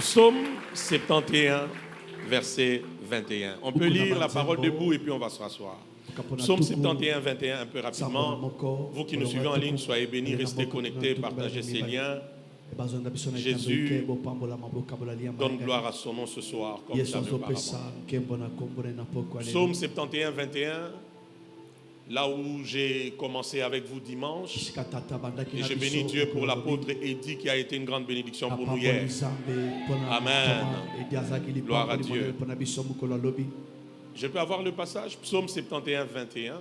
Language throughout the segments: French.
Psaume 71, verset 21. On peut lire la parole debout et puis on va se rasseoir. Psaume 71, 21, un peu rapidement. Vous qui nous suivez en ligne, soyez bénis, restez connectés, partagez ces liens. Jésus donne gloire à son nom ce soir, comme jamais auparavant. Psaume 71, 21. Là où j'ai commencé avec vous dimanche, et je bénis Dieu pour l'apôtre Eddie qui a été une grande bénédiction pour nous hier. Amen. Gloire à Dieu. Je peux avoir le passage, Psaume 71, 21.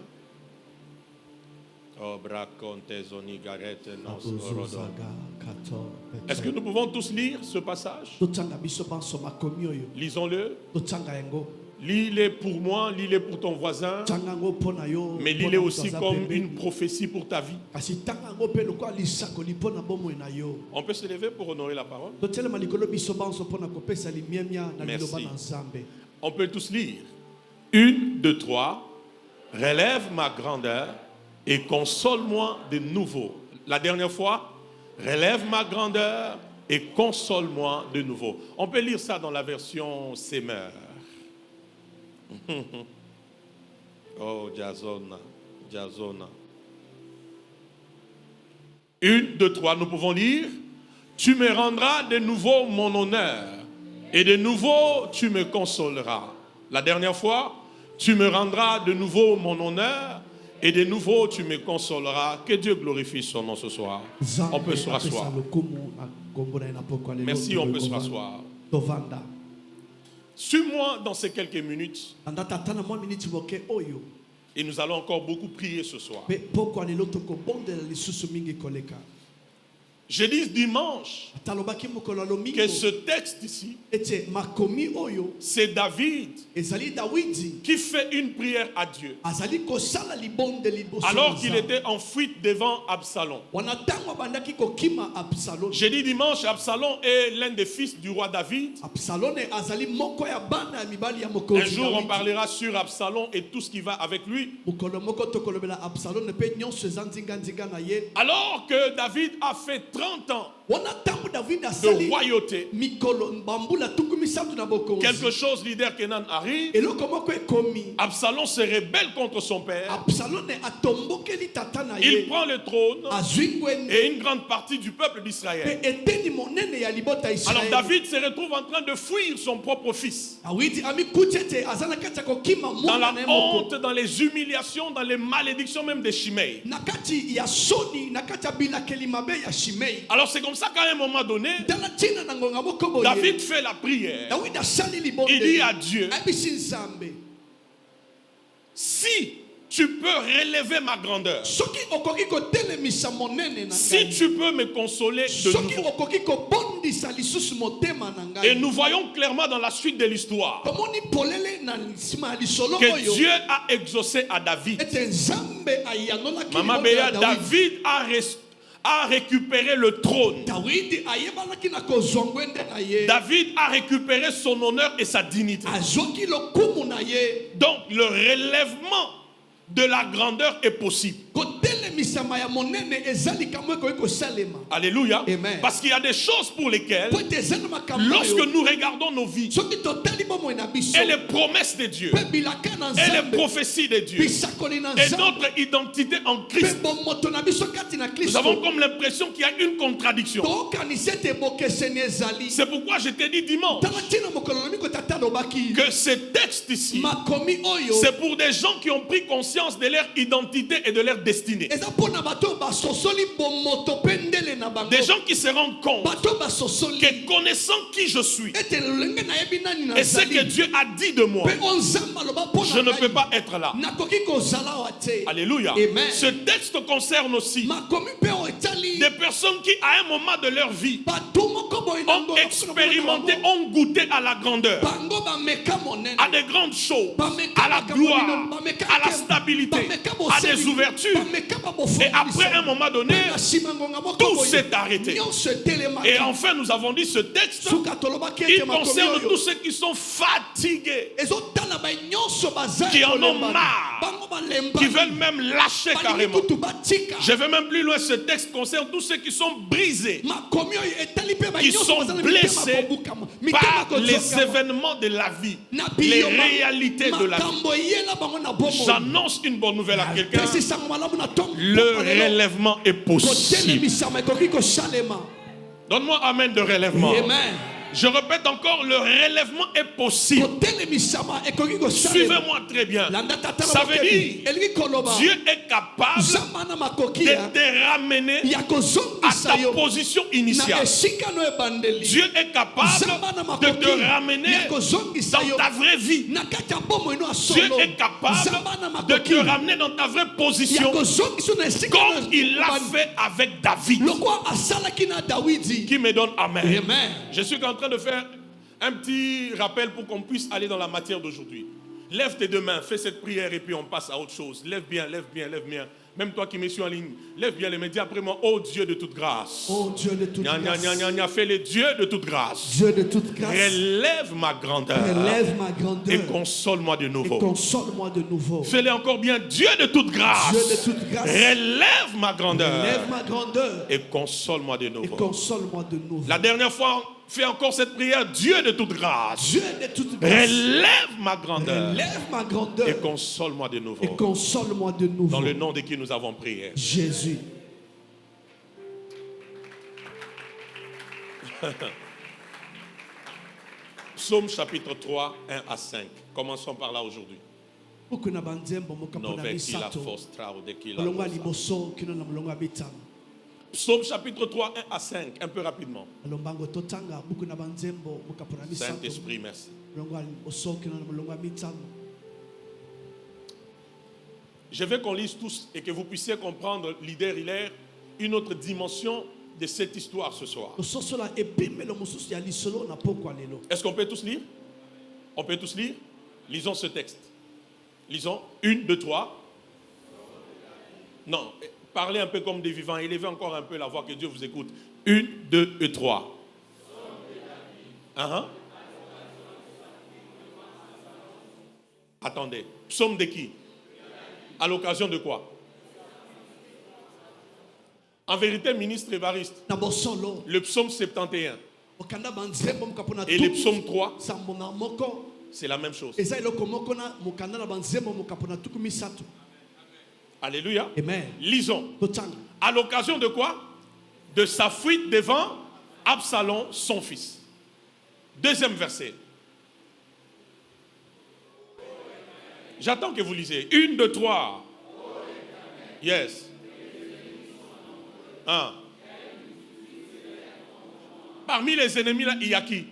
Est-ce que nous pouvons tous lire ce passage? Lisons-le. Lis-le pour moi, lis-le pour ton voisin, mais lis-le aussi comme une prophétie pour ta vie. On peut se lever pour honorer la parole? Merci. On peut tous lire. 1, 2, 3. Relève ma grandeur et console-moi de nouveau. La dernière fois, relève ma grandeur et console-moi de nouveau. On peut lire ça dans la version Semeur. Oh, Jazona, Jazona. 1, 2, 3, nous pouvons lire. Tu me rendras de nouveau mon honneur, et de nouveau tu me consoleras. La dernière fois, tu me rendras de nouveau mon honneur, et de nouveau tu me consoleras. Que Dieu glorifie son nom ce soir. On peut se rasseoir. Merci, on peut se rasseoir. Suis-moi dans ces quelques minutes. Et nous allons encore beaucoup prier ce soir. J'ai dit dimanche que ce texte ici, c'est David qui fait une prière à Dieu alors qu'il était en fuite devant Absalom. J'ai dit dimanche, Absalom est l'un des fils du roi David. Un jour on parlera sur Absalom et tout ce qui va avec lui. Alors que David a fait 30 ans de royauté, quelque chose, leader Kenan arrive, Absalom se rebelle contre son père, il prend le trône et une grande partie du peuple d'Israël. Alors David se retrouve en train de fuir son propre fils, dans la honte, dans les humiliations, dans les malédictions même de Shimei. Alors c'est comme ça qu'à un moment donné, David fait la prière. Il dit à Dieu, si tu peux relever ma grandeur, si tu peux me consoler de nouveau. Et nous voyons clairement dans la suite de l'histoire que Dieu a exaucé à David. Maman Béa, David a récupéré le trône. David a récupéré son honneur et sa dignité. Donc le relèvement de la grandeur est possible. Alléluia. Amen. Parce qu'il y a des choses pour lesquelles, lorsque nous regardons nos vies et les promesses de Dieu et les prophéties de Dieu et notre identité en Christ, nous avons comme l'impression qu'il y a une contradiction. C'est pourquoi je t'ai dit dimanche que ce texte ici, c'est pour des gens qui ont pris conscience de leur identité et de leur destinée. Des gens qui se rendent compte que connaissant qui je suis et ce que Dieu a dit de moi, je ne peux pas être là. Alléluia. Amen. Ce texte concerne aussi des personnes qui à un moment de leur vie ont expérimenté, ont goûté à la grandeur, à des grandes choses, à la gloire, à la stabilité, à des ouvertures. Et après un moment donné, tout s'est arrêté. Et enfin nous avons dit ce texte, il concerne tous ceux qui sont fatigués, qui en ont marre qui veulent même lâcher carrément. Je vais même plus loin, ce texte concerne tous ceux qui sont brisés, qui sont blessés par les événements de la vie, les réalités de la vie. J'annonce une bonne nouvelle à quelqu'un. Le relèvement est possible. Donne-moi amen de relèvement. Amen. Je répète encore, le relèvement est possible. Suivez-moi très bien. Ça veut dire, Dieu est capable de te ramener à ta position initiale. Dieu est capable de te ramener dans ta vraie vie. Dieu est capable de te ramener dans ta vraie position, comme il l'a fait avec David. Qui me donne amen. Je suis en train de faire un petit rappel pour qu'on puisse aller dans la matière d'aujourd'hui. Lève tes deux mains, fais cette prière et puis on passe à autre chose. Lève bien, lève bien, lève bien. Même toi qui me suis en ligne, lève bien les mains. Dis après moi, oh Dieu de toute grâce. Oh Dieu de toute grâce. Fais le Dieu de toute grâce. Dieu de toute grâce. Relève ma grandeur. Relève ma grandeur. Et console-moi de nouveau. Et console-moi de nouveau. Fais-le encore bien, Dieu de toute grâce. Dieu de toute grâce. Relève ma grandeur. Relève ma grandeur. Et console-moi de nouveau. Et console-moi de nouveau. La dernière fois, fais encore cette prière, Dieu de toute grâce. Dieu de toute grâce. Relève ma grandeur. Relève ma grandeur. Et console-moi de nouveau. Et console-moi de nouveau. Dans le nom de qui nous avons prié. Jésus. Psaume chapitre 3, 1 à 5. Commençons par là aujourd'hui. Psaume chapitre 3, 1 à 5, un peu rapidement. Saint-Esprit, merci. Je veux qu'on lise tous et que vous puissiez comprendre, leader Hilaire, une autre dimension de cette histoire ce soir. Est-ce qu'on peut tous lire? On peut tous lire? Lisons ce texte. Lisons. 1, 2, 3. Non, parlez un peu comme des vivants. Élevez encore un peu la voix, que Dieu vous écoute. 1, 2 et 3. Attendez. Psaume de qui? À l'occasion de quoi? En vérité, ministre Évariste, le psaume 71 et le psaume 3, c'est la même chose. Alléluia. Amen. Lisons. À l'occasion de quoi? De sa fuite devant Absalom, son fils. Deuxième verset. J'attends que vous lisez. 1, 2, 3. Yes. 1. Parmi les ennemis, là, il y a qui?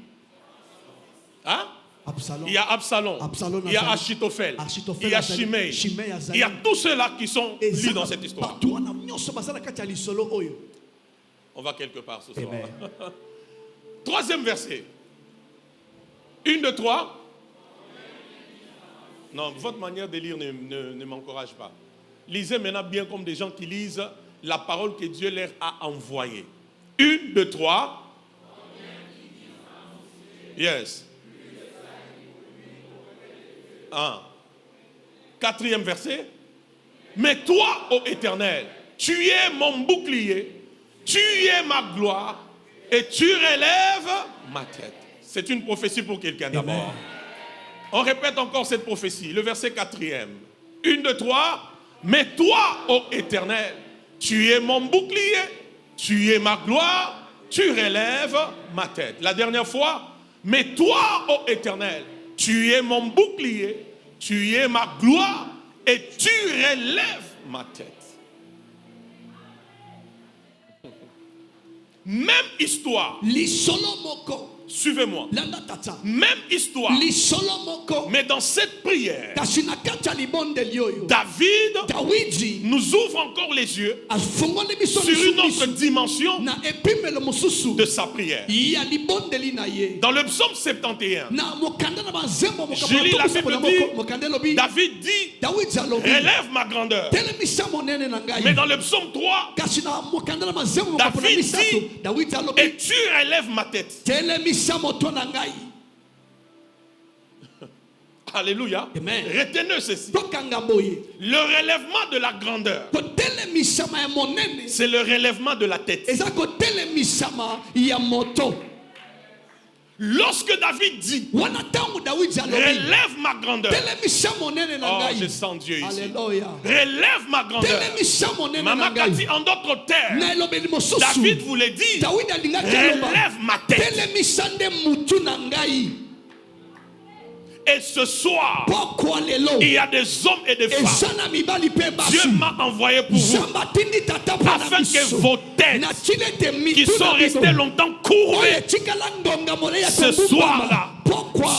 Hein? Absalom. Il y a Absalom. Il y a Achitophel. Il y a Shimei. Il y a tous ceux-là qui sont lus dans cette histoire. On va quelque part ce soir. Troisième verset. 1, 2, 3. Non, votre manière de lire ne m'encourage pas. Lisez maintenant bien comme des gens qui lisent la parole que Dieu leur a envoyée. 1, 2, 3. Yes. 1. Quatrième verset. Mais toi, ô Éternel, tu es mon bouclier, tu es ma gloire et tu relèves ma tête. C'est une prophétie pour quelqu'un d'abord. On répète encore cette prophétie. Le verset 4e. 1, 2, 3. Mais toi, ô Éternel, tu es mon bouclier, tu es ma gloire, tu relèves ma tête. La dernière fois. Mais toi, ô Éternel, tu es mon bouclier, tu es ma gloire et tu relèves ma tête. Même histoire. Suivez-moi. Même histoire. Mais dans cette prière, David nous ouvre encore les yeux sur une autre dimension de sa prière. Dans le psaume 71, je lis la Bible dit, David dit, relève ma grandeur. Mais dans le psaume 3, David dit, et tu relèves ma tête. Alléluia. Amen. Retenez ceci. Le relèvement de la grandeur, c'est le relèvement de la tête. Lorsque David dit, relève ma grandeur. Oh, je sens Dieu ici. Relève ma grandeur. Maman Kati, en d'autres termes, David voulait dire, relève ma tête. Et ce soir, il y a des hommes et des femmes. Dieu m'a envoyé pour vous, afin que vos têtes, qui sont restées longtemps courbées, ce soir-là,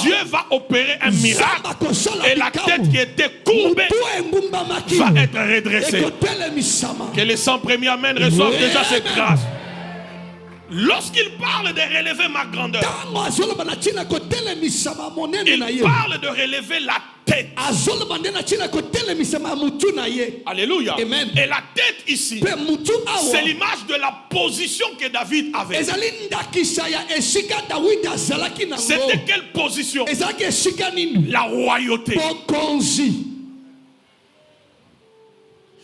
Dieu va opérer un miracle. Et la tête qui était courbée va être redressée. Que les 100 premiers amens reçoivent déjà cette grâce. Lorsqu'il parle de relever ma grandeur, il parle de relever la tête. Alléluia. Amen. Et la tête ici, c'est l'image de la position que David avait. C'était quelle position? La royauté.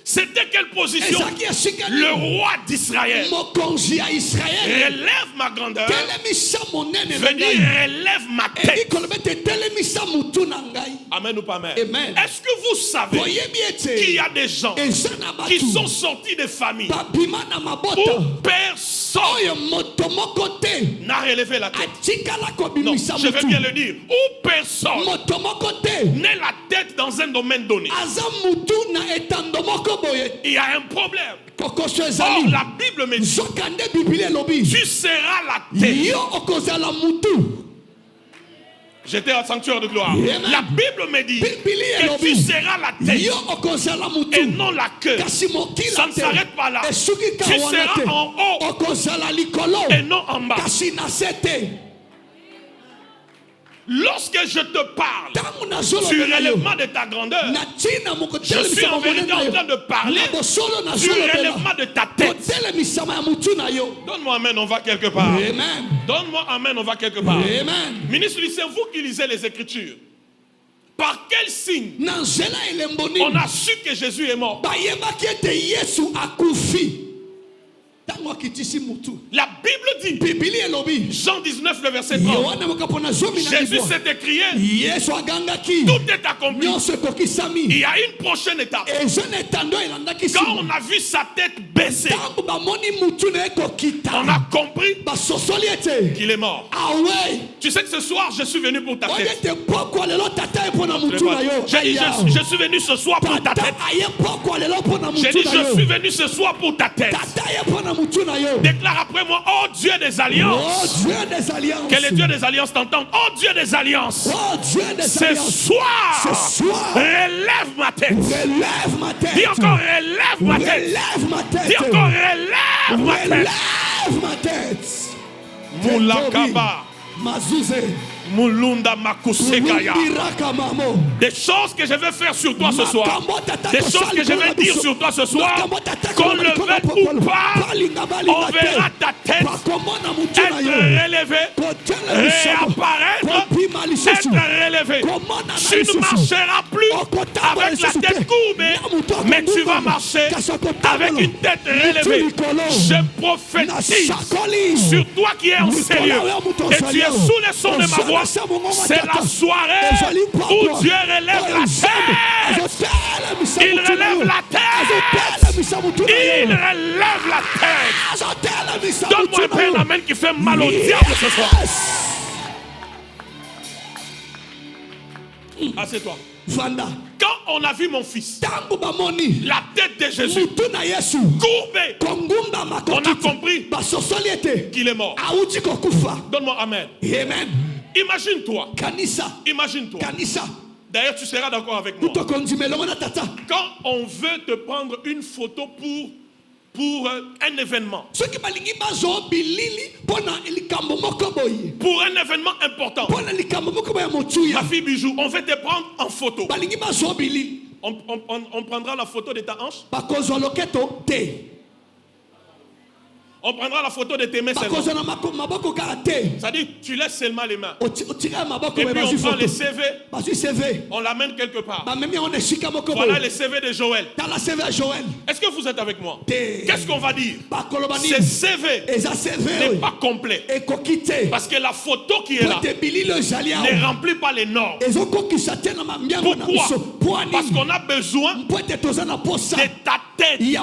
C'était quelle position? Le roi d'Israël. Relève ma grandeur. Veut dire relève ma tête. Amen ou pas amen? Est-ce que vous savez qu'il y a des gens qui sont sortis des familles où personne n'a relevé la tête? Non, je vais bien le dire. Où personne n'est la tête dans un domaine donné. Il y a un problème. Or, la Bible me dit, tu seras la tête. J'étais au sanctuaire de gloire. La Bible me dit que tu seras la tête et non la queue. Ça ne s'arrête pas là. Tu seras en haut et non en bas. Lorsque je te parle du relèvement de ta grandeur, je suis en vérité en train de parler du relèvement de ta tête. Donne-moi amen, on va quelque part. Donne-moi amen, on va quelque part. Ministre Lucien, vous qui lisez les Écritures, par quel signe on a su que Jésus est mort? La Bible dit, Jean 19, le verset 30, Jésus s'est écrié, tout est accompli. Il y a une prochaine étape. Quand on a vu sa tête baisser, on a compris qu'il est mort. Tu sais que ce soir, je suis venu pour ta tête. Je suis venu ce soir pour ta tête. J'ai dit, je suis venu ce soir pour ta tête. Déclare après moi, oh Dieu des alliances. Que les dieux des alliances t'entendent. Oh Dieu des alliances. Ce soir, relève ma tête. Dis encore, relève ma tête. Dis encore, relève ma tête. Moulakaba. Mulunda Makusekaya. Des choses que je vais faire sur toi ce soir. Des choses que je vais dire sur toi ce soir. Qu'on le veuille ou pas, on verra ta tête être relevée, réapparaître, être relevée. Tu ne marcheras plus avec la tête courbée, mais tu vas marcher avec une tête relevée. Je prophétise sur toi qui es en sérieux et tu es sous le son de ma voix. C'est la soirée où Dieu relève la tête. Il relève la tête. Il relève la tête. Donne-moi un peu la main qui fait mal au diable ce soir. Assieds-toi. Quand on a vu mon fils, la tête de Jésus courbée, on a compris qu'il est mort. Donne-moi amen. Imagine-toi. Imagine-toi. D'ailleurs, tu seras d'accord avec moi. Quand on veut te prendre une photo pour un événement, pour un événement important, ma fille Bijou, on veut te prendre en photo. On prendra la photo de ta hanche. On prendra la photo de tes mains seulement. C'est-à-dire tu laisses seulement les mains. Et puis on prend les CV. On l'amène quelque part. Voilà les CV de Joël. Est-ce que vous êtes avec moi? Qu'est-ce qu'on va dire? Ces CV n'est pas complet. Parce que la photo qui est là ne remplit pas les normes. Pourquoi? Parce qu'on a besoin de ta tête. Tu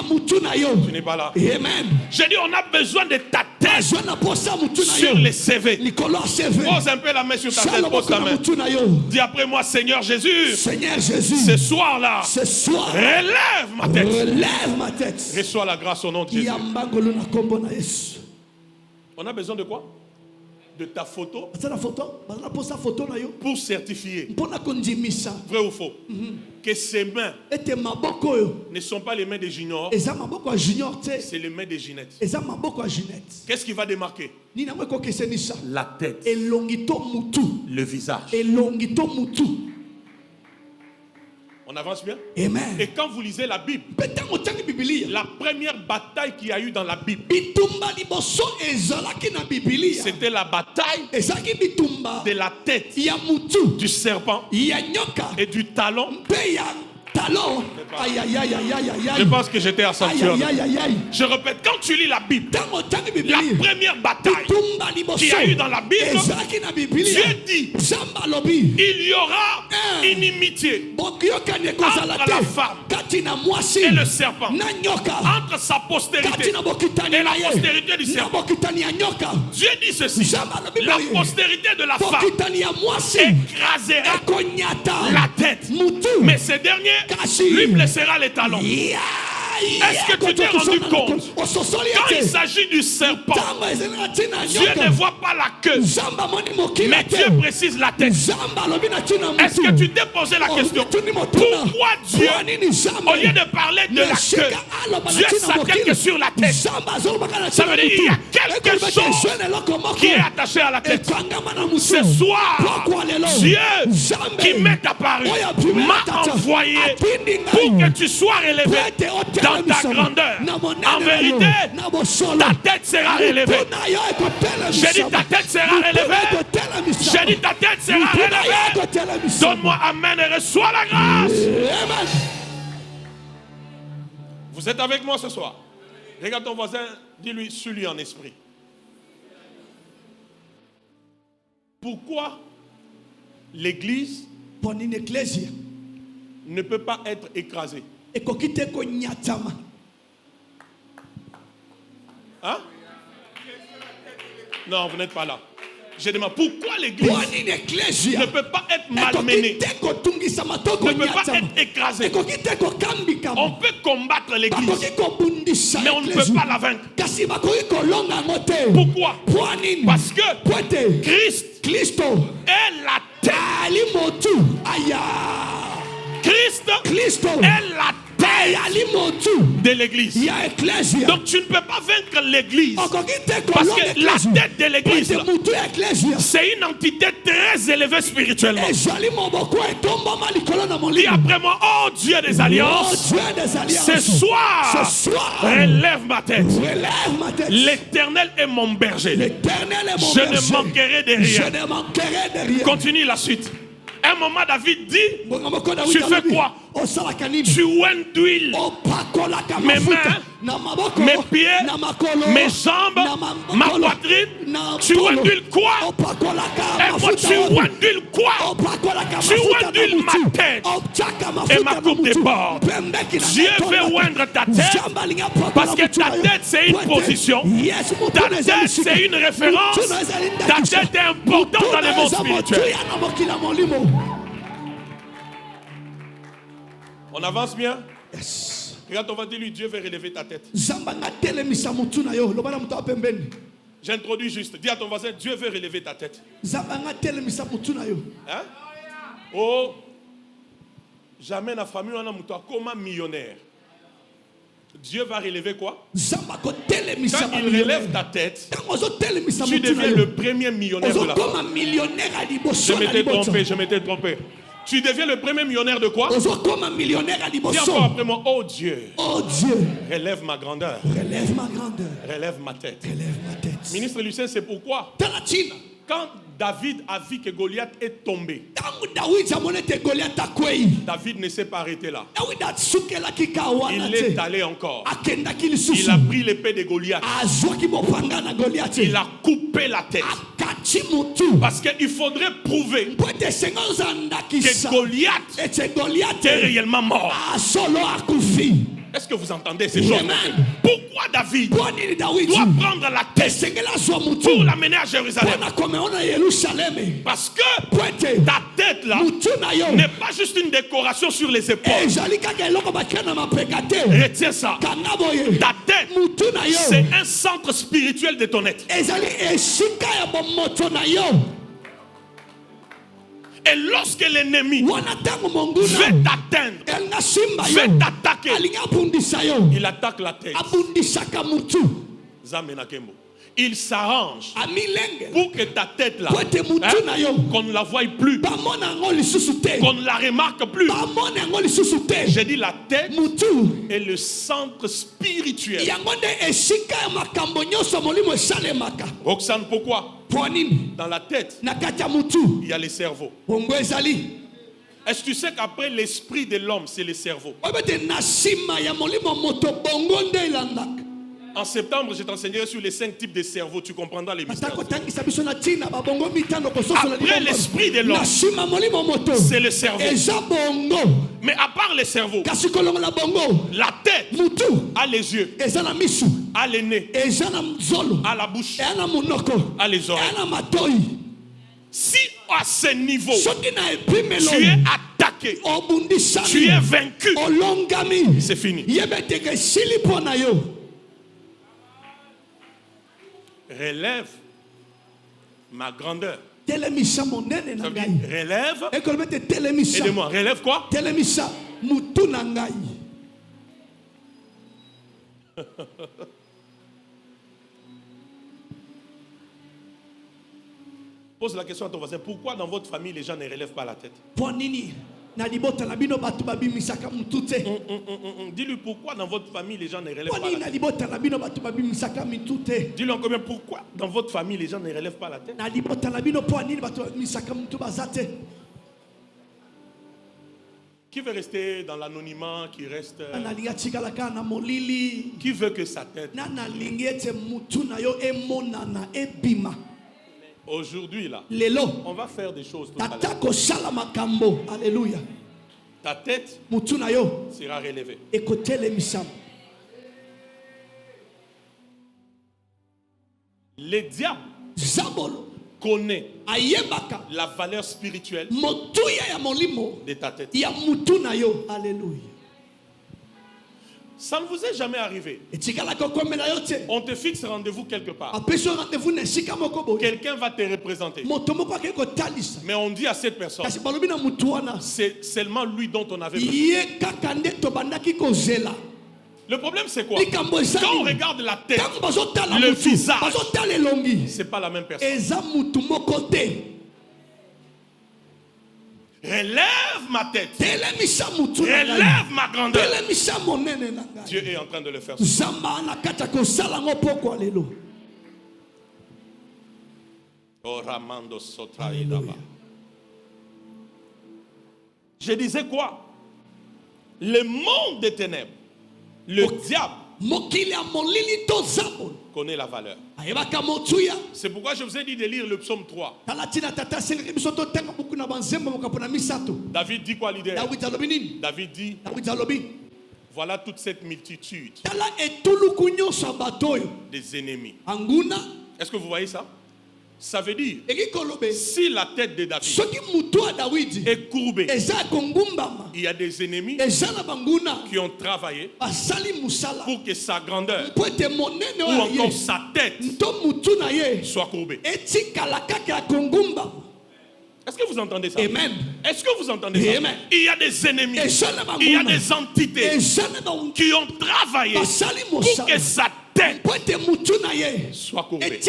n'es pas là. Amen. J'ai dit on a besoin de ta tête sur les CV. Pose un peu la main sur ta tête. Pose ta main. Dis après moi, Seigneur Jésus, ce soir-là, relève ma tête. Reçois la grâce au nom de Jésus. On a besoin de quoi? De ta photo pour certifier, vrai ou faux, que ces mains ne sont pas les mains des juniors, c'est les mains des Ginette. Qu'est-ce qui va démarquer? La tête, le visage. On avance bien? Amen. Et quand vous lisez la Bible, la première bataille qu'il y a eu dans la Bible, c'était la bataille de la tête du serpent et du talon. Je pense que j'étais à Sanctuaire. Je répète, quand tu lis la Bible, la première bataille qu'il y a eu dans la Bible, Dieu dit il y aura inimitié entre la femme et le serpent, entre sa postérité et la postérité du serpent. Dieu dit ceci: la postérité de la femme écrasera la tête, mais ce dernier lui blessera les talons. Est-ce que tu t'es rendu compte? Quand il s'agit du serpent, Dieu ne voit pas la queue, mais Dieu précise la tête. Est-ce que tu t'es posé la question? Pourquoi Dieu, au lieu de parler de la queue, Dieu s'attelle que sur la tête? Ça veut dire qu'il y a quelque chose qui est attaché à la tête. Ce soir, Dieu qui m'est apparu m'a envoyé pour que tu sois relevé dans ta grandeur. En vérité, ta tête sera relevée. J'ai dit ta tête sera relevée. J'ai dit ta tête sera relevée. Donne-moi amen et reçois la grâce. Vous êtes avec moi ce soir? Regarde ton voisin, dis-lui, suis-lui en esprit. Pourquoi l'église ne peut pas être écrasée? Hein? Non, vous n'êtes pas là. Je demande pourquoi l'église ne peut pas être malmenée, ne peut pas être écrasée. On peut combattre l'église, mais on ne peut pas la vaincre. Pourquoi? Parce que Christ est la tête. Christ est la tête de l'église. Donc tu ne peux pas vaincre l'église, parce que la tête de l'église, c'est une entité très élevée spirituellement. Dis après moi, oh Dieu des alliances, ce soir, relève ma tête. L'Éternel est mon berger, je ne manquerai de rien. Continue la suite. Un moment, David dit, tu fais quoi? Tu oignes d'huile mes mains, mes pieds, mes jambes, ma poitrine. Tu oignes d'huile quoi? Et moi, tu oignes d'huile quoi? Tu oignes d'huile ma tête et ma coupe déborde. Dieu veut oindre ta tête, parce que ta tête c'est une position, ta tête c'est une référence, ta tête est importante dans le monde spirituel. On avance bien? Yes. Regarde, on va dire lui, Dieu veut relever ta tête. J'introduis juste. Dis à ton voisin, Dieu veut relever ta tête. Hein? Oh, jamais la famille on a comme millionnaire. Dieu va relever quoi? Quand il relève ta tête, tu deviens le premier millionnaire de la famille. Je m'étais trompé. Tu deviens le premier millionnaire de quoi? Dis encore après moi, oh Dieu, oh Dieu, relève ma grandeur, relève ma grandeur, relève ma tête. relève ma tête. Ministre Lucien, c'est pourquoi quand David a vu que Goliath est tombé, David ne s'est pas arrêté là. Il est allé encore. Il a pris l'épée de Goliath. Il a coupé la tête. Parce qu'il faudrait prouver que Goliath est réellement mort. Est-ce que vous entendez ces choses? Pourquoi David doit prendre la tête pour l'amener à Jérusalem? Parce que ta tête là n'est pas juste une décoration sur les épaules. Retiens ça. Ta tête, c'est un centre spirituel de ton être. Et lorsque l'ennemi veut t'atteindre, veut t'attaquer, il attaque la tête. Il s'arrange pour que ta tête là, qu'on ne la voie plus, qu'on ne la remarque plus. J'ai dit la tête est le centre spirituel. Roxane, pourquoi? Dans la tête, il y a le cerveau. Est-ce que tu sais qu'après l'esprit de l'homme, c'est le cerveau? En septembre, je t'enseignerai sur les 5 types de cerveaux. Tu comprendras les mystères. Après l'esprit de l'homme, c'est le cerveau. Mais à part le cerveau, la tête a les yeux, a les nez, a la bouche, a les oreilles. Si à ce niveau, tu es attaqué, tu es vaincu, c'est fini. Relève ma grandeur. Ça veut dire, relève. Aidez-moi, relève quoi? Pose la question à ton voisin. Pourquoi dans votre famille les gens ne relèvent pas la tête? Dis-lui pourquoi dans votre famille les gens ne relèvent pas la tête. Dis-lui encore bien pourquoi dans votre famille les gens ne relèvent pas la tête. Qui veut rester dans l'anonymat, qui reste... Qui veut que sa tête... Aujourd'hui là, on va faire des choses tout à l'heure. Alléluia. Ta tête sera relevée. Le diable connaît la valeur spirituelle de ta tête. Alléluia. Ça ne vous est jamais arrivé. On te fixe rendez-vous quelque part. Quelqu'un va te représenter. Mais on dit à cette personne, c'est seulement lui dont on avait besoin. Le problème c'est quoi? Quand on regarde la tête, le visage, c'est pas la même personne. Relève ma tête. Relève ma grandeur. Dieu est en train de le faire. Je disais quoi? Le monde des ténèbres, le diable connaît la valeur. C'est pourquoi je vous ai dit de lire le psaume 3. David dit quoi, leader? David dit, voilà toute cette multitude des ennemis. Est-ce que vous voyez ça? Ça veut dire, si la tête de David est courbée, il y a des ennemis qui ont travaillé pour que sa grandeur ou encore sa tête soit courbée. Est-ce que vous entendez ça? Amen. Est-ce que vous entendez ça? Amen. Il y a des ennemis, il y a des entités qui ont travaillé pour que sa tête soit courbée.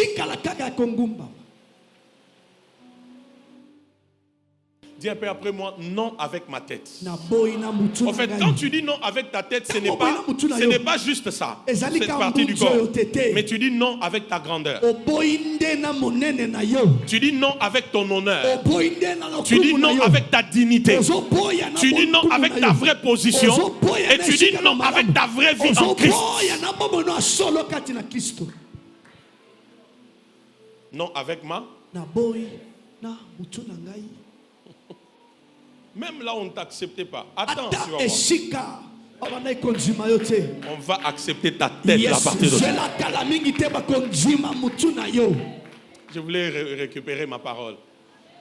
Dis un peu après moi, non avec ma tête. Na boy na mutu En fait, na quand ngai. tu dis non avec ta tête, ce Na n'est boy na mutu na yo. pas juste ça. Ezali Cette ka partie du mbunzo corps. yo tete. Mais tu dis non avec ta grandeur. O boy nde na monene na yo. Tu dis non avec ton honneur. O boy nde na Tu dis lokumu na non yo. avec ta dignité. Ozo boya na Tu dis non bokumu avec na ta yo. vraie position. Ozo boya Et na tu dis esika non na avec malamu. ta vraie vie Ozo en Christ. boya na bomono asolo kati na Kristo. Non avec ma. Na boy na mutu na ngai. Même là, on ne t'acceptait pas. Attends, tu Ata vas voir. esika abana ikonzima yo te. On va accepter ta tête Yes, à partir de zela kala mingi te bakonzima mutu na yo. Je voulais récupérer ma parole.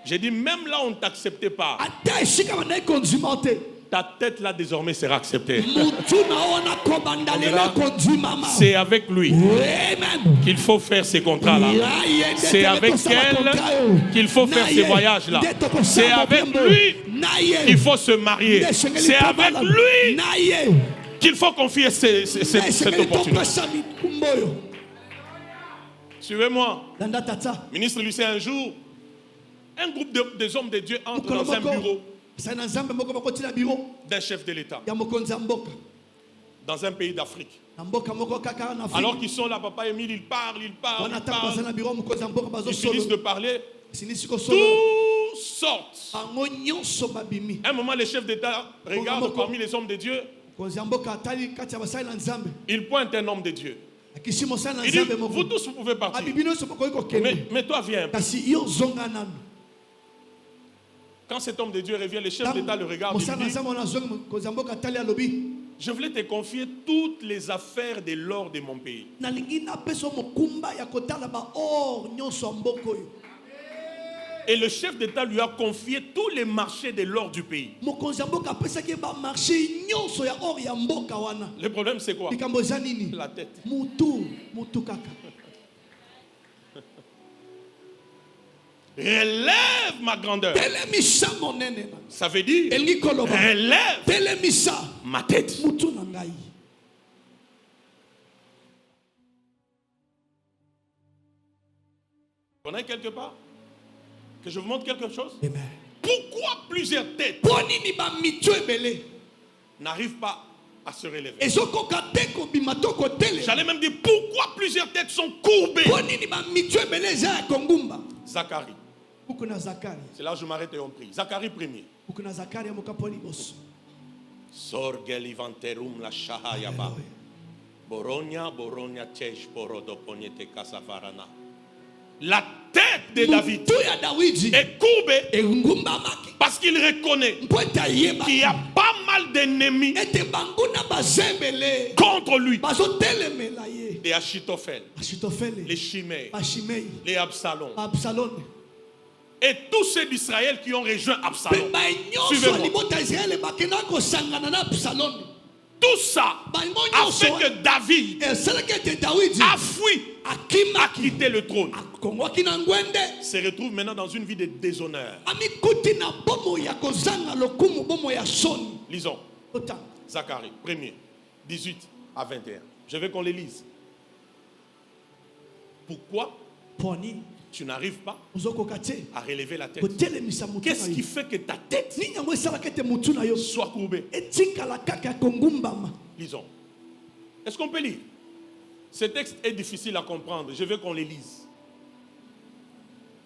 J'ai dit, même là, on ne t'acceptait pas. Ata esika abana ikonzima yo te. Ta tête là, désormais, sera acceptée. Mutu na ona kobandalela konzima ma. C'est avec lui Amen. qu'il faut faire ces contrats-là. C'est avec elle qu'il faut faire ces voyages-là. C'est avec lui qu'il faut se marier. C'est avec lui qu'il faut confier cette opportunité. Suivez-moi. Ministre Lucien, un jour, un groupe des hommes de Dieu entre dans un bureau d'un chef de l'État dans un pays d'Afrique. Alors qu'ils sont là, papa Émile, ils parlent. Ils finissent de parler. Tout sortent. À un moment, le chef d'État regarde parmi les hommes de Dieu. Il pointe un homme de Dieu. Il dit, vous tous, vous pouvez partir. Mais toi, viens un peu. Quand cet homme de Dieu revient, le chef d'État le regarde et lui dit, je voulais te confier toutes les affaires de l'or de mon pays. Et le chef d'État lui a confié tous les marchés de l'or du pays. Le problème, c'est quoi? La tête. Relève ma grandeur. Ça veut dire relève ma tête. On est quelque part? Que je vous montre quelque chose? Amen. Pourquoi plusieurs têtes n'arrivent pas à se relever? J'allais même dire pourquoi plusieurs têtes sont courbées. Zacharie. C'est là où je m'arrête et on prie. Zacharie premier. Sorgel ivanterum la shahayaba. Boronia tej borodoponiete kasafarana. La tête de David est courbée parce qu'il reconnaît qu'il y a pas mal d'ennemis contre lui. Les Achitophel, les Chimées, les Absalom. Et tous ceux d'Israël qui ont rejoint Absalom. Suivez-moi. Tout ça a fait que David a fui, a quitté le trône. Se retrouve maintenant dans une vie de déshonneur. Lisons. Zacharie, 1er, 18 à 21. Je veux qu'on les lise. Pourquoi tu n'arrives pas à relever la tête? Qu'est-ce qui fait que ta tête soit courbée? Lisons. Est-ce qu'on peut lire? Ce texte est difficile à comprendre. Je veux qu'on les lise.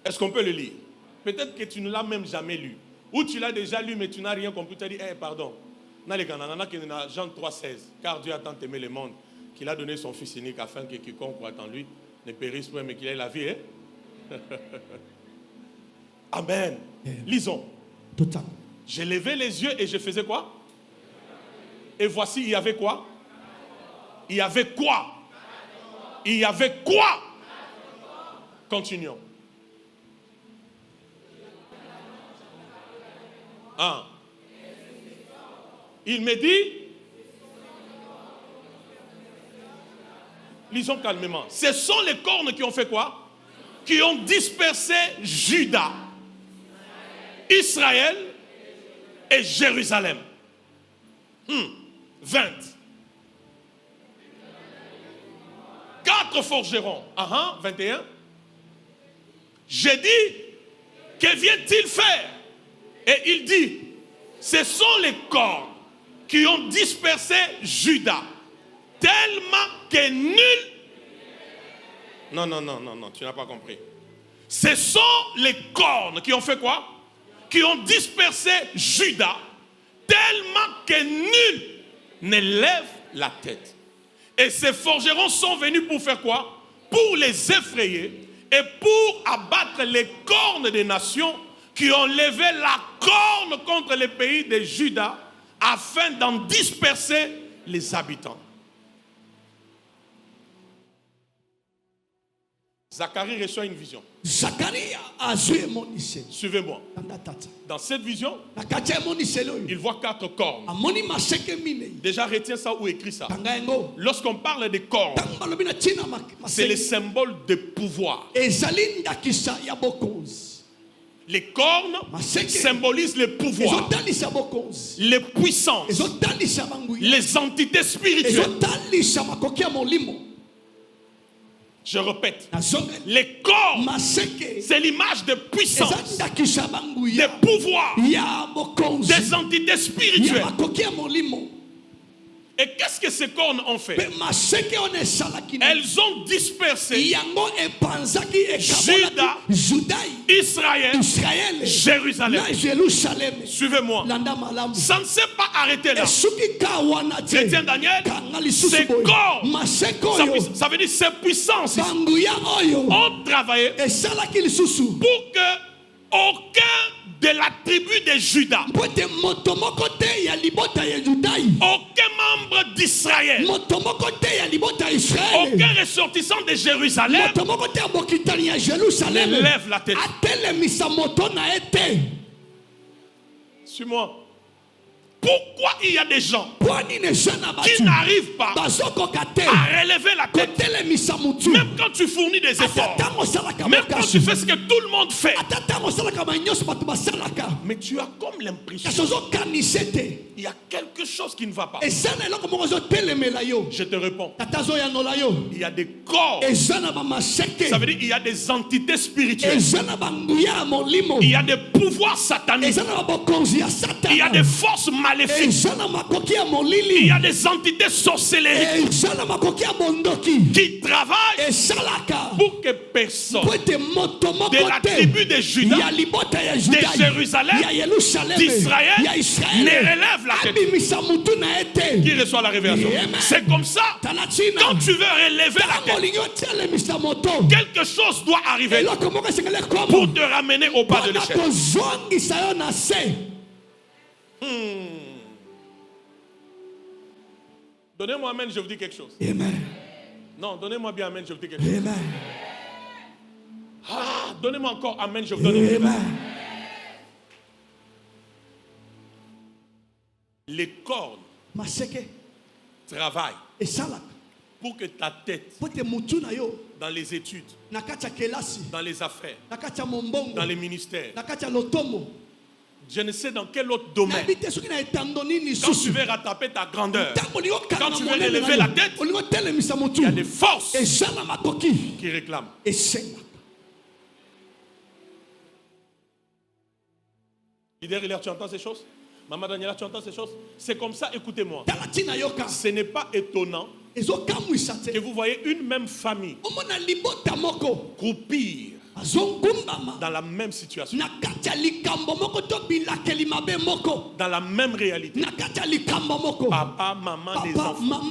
Est-ce qu'on peut le lire? Peut-être que tu ne l'as même jamais lu. Ou tu l'as déjà lu, mais tu n'as rien compris. Tu as dit, pardon. Jean 3,16. Car Dieu a tant aimé le monde qu'il a donné son Fils unique afin que quiconque croit en lui ne périsse point, mais qu'il ait la vie. Amen. Lisons. J'ai levé les yeux et je faisais quoi? Et voici, il y avait quoi? Il y avait quoi? Il y avait quoi? Continuons. Il me dit, lisons calmement. Ce sont les cornes qui ont fait quoi? Qui ont dispersé Juda, Israël et Jérusalem. 20. 4 forgerons. 21. J'ai dit, que vient-il faire? Et il dit, ce sont les cornes qui ont dispersé Judas, tellement que nul... Non, tu n'as pas compris. Ce sont les cornes qui ont fait quoi? Qui ont dispersé Judas, tellement que nul ne lève la tête. Et ces forgerons sont venus pour faire quoi? Pour les effrayer et pour abattre les cornes des nations qui ont levé la corne contre les pays de Juda afin d'en disperser les habitants. Zacharie reçoit une vision. Suivez-moi. Dans cette vision, il voit 4 cornes. Déjà, retiens ça ou écris ça. Lorsqu'on parle des cornes, c'est le symbole de pouvoir. Les cornes symbolisent le pouvoir, les puissances, les entités spirituelles. Je répète, les cornes, c'est l'image de puissance, de pouvoir, des entités spirituelles. Et qu'est-ce que ces cornes ont fait? Elles ont dispersé Juda, Israël, Jérusalem. Suivez-moi. Ça ne s'est pas arrêté là. Chrétien Daniel, ces cornes, ça veut dire ces puissances ont travaillé pour que aucun de la tribu de Juda, aucun membre d'Israël, aucun ressortissant de Jérusalem ne lève la tête. Suis-moi. Pourquoi il y a des gens qui n'arrivent pas à relever la tête? Même quand tu fournis des efforts, même quand tu fais ce que tout le monde fait, mais tu as comme l'impression il y a quelque chose qui ne va pas. Je te réponds, il y a des corps, ça veut dire il y a des entités spirituelles, il y a des pouvoirs sataniques, il y a des forces maléfiques, il y a des entités sorcellériques qui travaillent pour que personne de la tribu de Juda, de Jérusalem, d'Israël ne relève la tête. Qui reçoit la révélation? C'est comme ça. Quand tu veux relever la tête, quelque chose doit arriver pour te ramener au bas de l'échelle. Donnez-moi amen, je vous dis quelque chose. Amen. Non, donnez-moi bien amen, je vous dis quelque chose. Amen. Ah, donnez-moi encore amen, je vous donne une Amen. Les cornes travaillent pour que ta tête, dans les études, dans les affaires, dans les ministères, je ne sais dans quel autre domaine, quand tu veux rattraper ta grandeur, quand tu veux relever la tête, il y a des forces qui réclament. Leader Hilaire, tu entends ces choses? Maman Daniela, tu entends ces choses? C'est comme ça, écoutez-moi. Ce n'est pas étonnant que vous voyez une même famille croupir dans la même situation, dans la même réalité. Papa, maman, les enfants.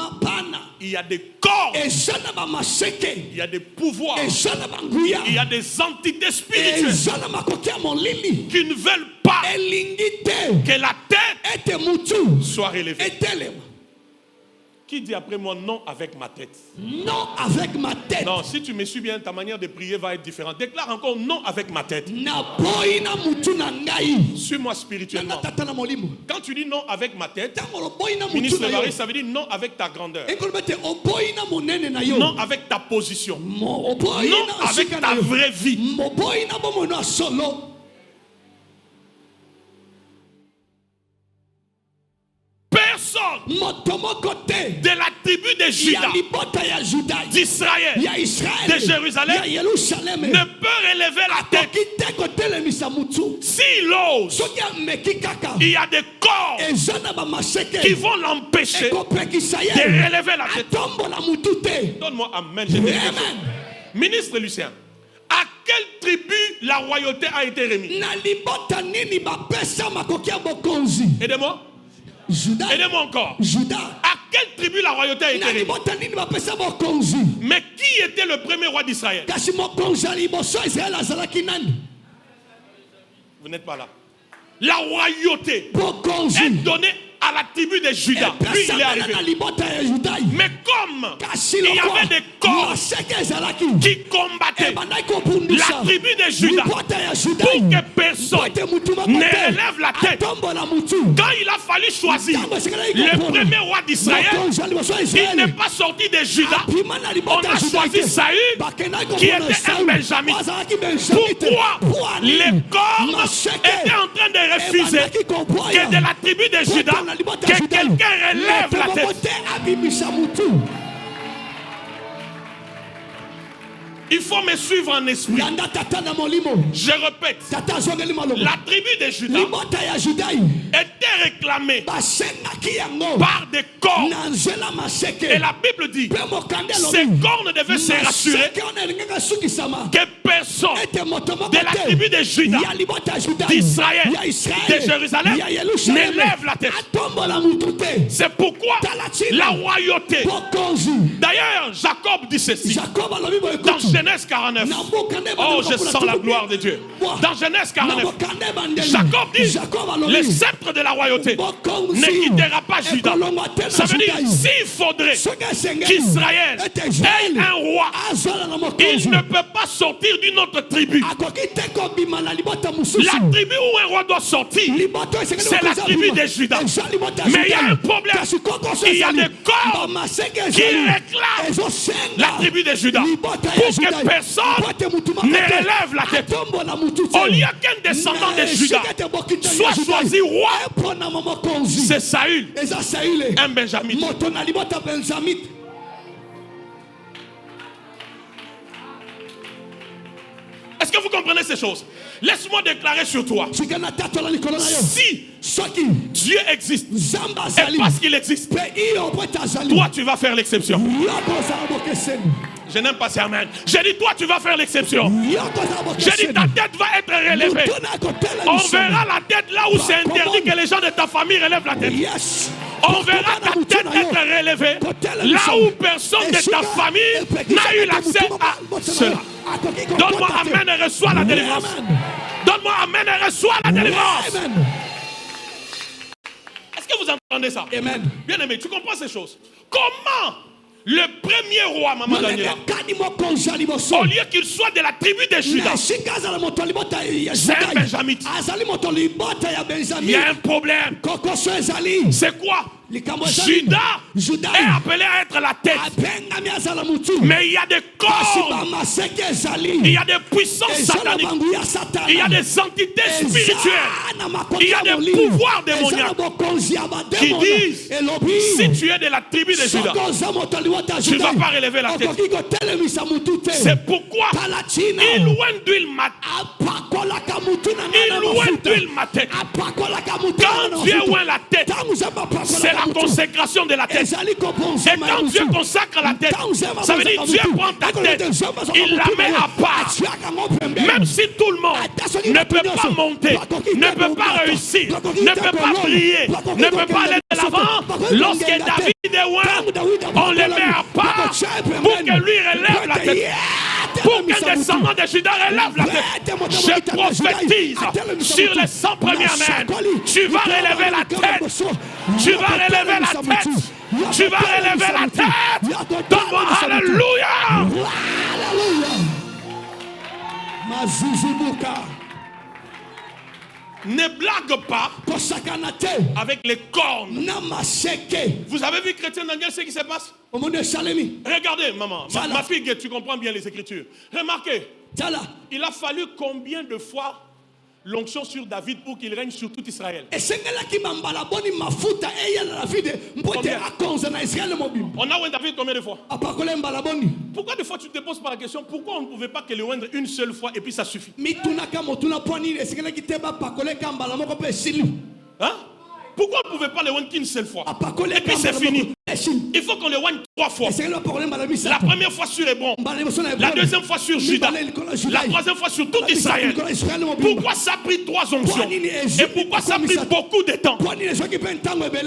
Il y a des corps, il y a des pouvoirs, il y a des entités spirituelles qui ne veulent pas que la tête soit relevée. Qui dit après moi non avec ma tête? Non avec ma tête. Non, si tu me suis bien, ta manière de prier va être différente. Déclare encore non avec ma tête. Suis-moi spirituellement. Quand tu dis non avec ma tête, ministre Marie, ça veut dire non avec ta grandeur. Non avec ta position. Non avec ta vraie vie. Personne de la tribu de de Juda, d'Israël, de Jérusalem, ne peut relever la tête. S'il ose, il y a des corps qui vont l'empêcher de relever la tête. Donne-moi amen. Ministre Lucien, à quelle tribu la royauté a été remise? Aidez-moi. Aidez-moi encore. À quelle tribu la royauté a été remise? Mais qui était le premier roi d'Israël? Vous n'êtes pas là. La royauté est donnée à la tribu de Juda. Lui, il est arrivé. Mais comme il y avait des corps qui combattaient la tribu de Juda pour que personne ne relève la tête, quand il a fallu choisir le premier roi d'Israël, il n'est pas sorti de Juda. On a choisi Saül qui était un Benjamin. Pourquoi les corps étaient en train de refuser que de la tribu de Juda que quelqu'un relève la tête? Il faut me suivre en esprit. Je répète, la tribu de Juda était réclamée par des corps. Et la Bible dit, ces corps ne devaient se rassurer que personne de la tribu de Juda, d'Israël, de Jérusalem ne lève la tête. C'est pourquoi la royauté. D'ailleurs, Jacob dit ceci dans Genèse 49. Oh, je sens la gloire de Dieu. Dans Genèse 49, Jacob dit, le sceptre de la royauté ne quittera pas Juda. Ça veut dire, s'il faudrait qu'Israël ait un roi, il ne peut pas sortir d'une autre tribu. La tribu où un roi doit sortir, c'est la tribu de Juda. Mais il y a un problème. Il y a des corps qui réclament la tribu de Juda pour que personne ne relève la tête. Au lieu qu'un descendant de Juda soit choisi roi, c'est Saül, un Benjamin. Est-ce que vous comprenez ces choses? Laisse-moi déclarer sur toi. Si Dieu existe, et parce qu'il existe, toi tu vas faire l'exception. Je n'aime pas ces amen. J'ai dit, toi tu vas faire l'exception. J'ai dit, ta tête va être relevée. On verra la tête là où c'est interdit que les gens de ta famille relèvent la tête. On verra ta tête être relevée là où personne de ta famille n'a eu l'accès à cela. Donne-moi amen et reçois la délivrance. Donne-moi amen et reçois la délivrance. Est-ce que vous entendez ça? Amen. Bien aimé, tu comprends ces choses? Comment le premier roi, maman Daniela, au lieu qu'il soit de la tribu de Juda, c'est un Benjamin. Il y a un problème. C'est quoi? Juda est appelé à être la tête. Mais il y a des corps, il y a des puissances sataniques, il y a des entités spirituelles, il y a des pouvoirs démoniaques qui disent, si tu es de la tribu de Juda, tu ne vas pas relever la tête. C'est pourquoi il loin d'huile ma tête. Quand Dieu oint la tête, c'est la consécration de la tête. Et quand Dieu consacre la tête, ça veut dire Dieu prend ta tête, il la met à part. Même si tout le monde ne peut pas monter, ne peut pas réussir, ne peut pas briller, ne peut pas aller de l'avant, lorsque David est loin, on le met à part pour que lui relève la tête. Pour qu'un descendant de Juda relève la tête. Je prophétise sur les 100 premières mènes. Tu vas relever la tête. Tu vas relever la tête. Tu vas relever la tête. Donne-moi alléluia. Ne blague pas avec les cornes. Vous avez vu Chrétien Daniel, ce qui se passe? Regardez, maman, ma fille, tu comprends bien les Écritures. Remarquez, il a fallu combien de fois l'onction sur David pour qu'il règne sur tout Israël. On a oint David combien de fois? Pourquoi des fois tu te poses par la question, pourquoi on ne pouvait pas que le oindre une seule fois et puis ça suffit? Hein? Pourquoi on ne pouvait pas le oindre qu'une seule fois et puis c'est fini? Il faut qu'on le oigne 3 fois. La première fois sur Hébron, la deuxième fois sur Juda, la troisième fois sur tout Israël. Pourquoi ça a pris 3 onctions? Et pourquoi ça a pris beaucoup de temps?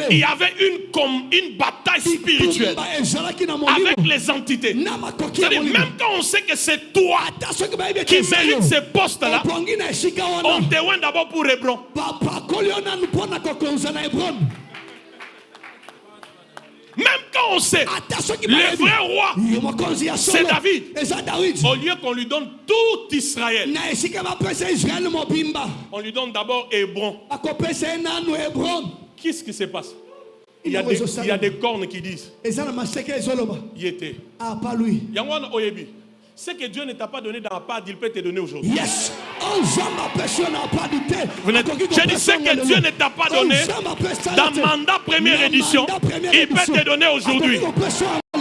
Il y avait une bataille spirituelle avec les entités. C'est-à-dire, même quand on sait que c'est toi qui mérites ces postes-là, on te oint d'abord pour Hébron. Même quand on sait, le vrai roi, c'est David. Au lieu qu'on lui donne tout Israël, on lui donne d'abord Hébron. Qu'est-ce qui se passe? Il y a des cornes qui disent il était. Ce que Dieu ne t'a pas donné dans la part, il peut te donner aujourd'hui. Yes. J'ai dit ce que Dieu ne t'a pas donné dans mandat première édition, il peut te donner aujourd'hui.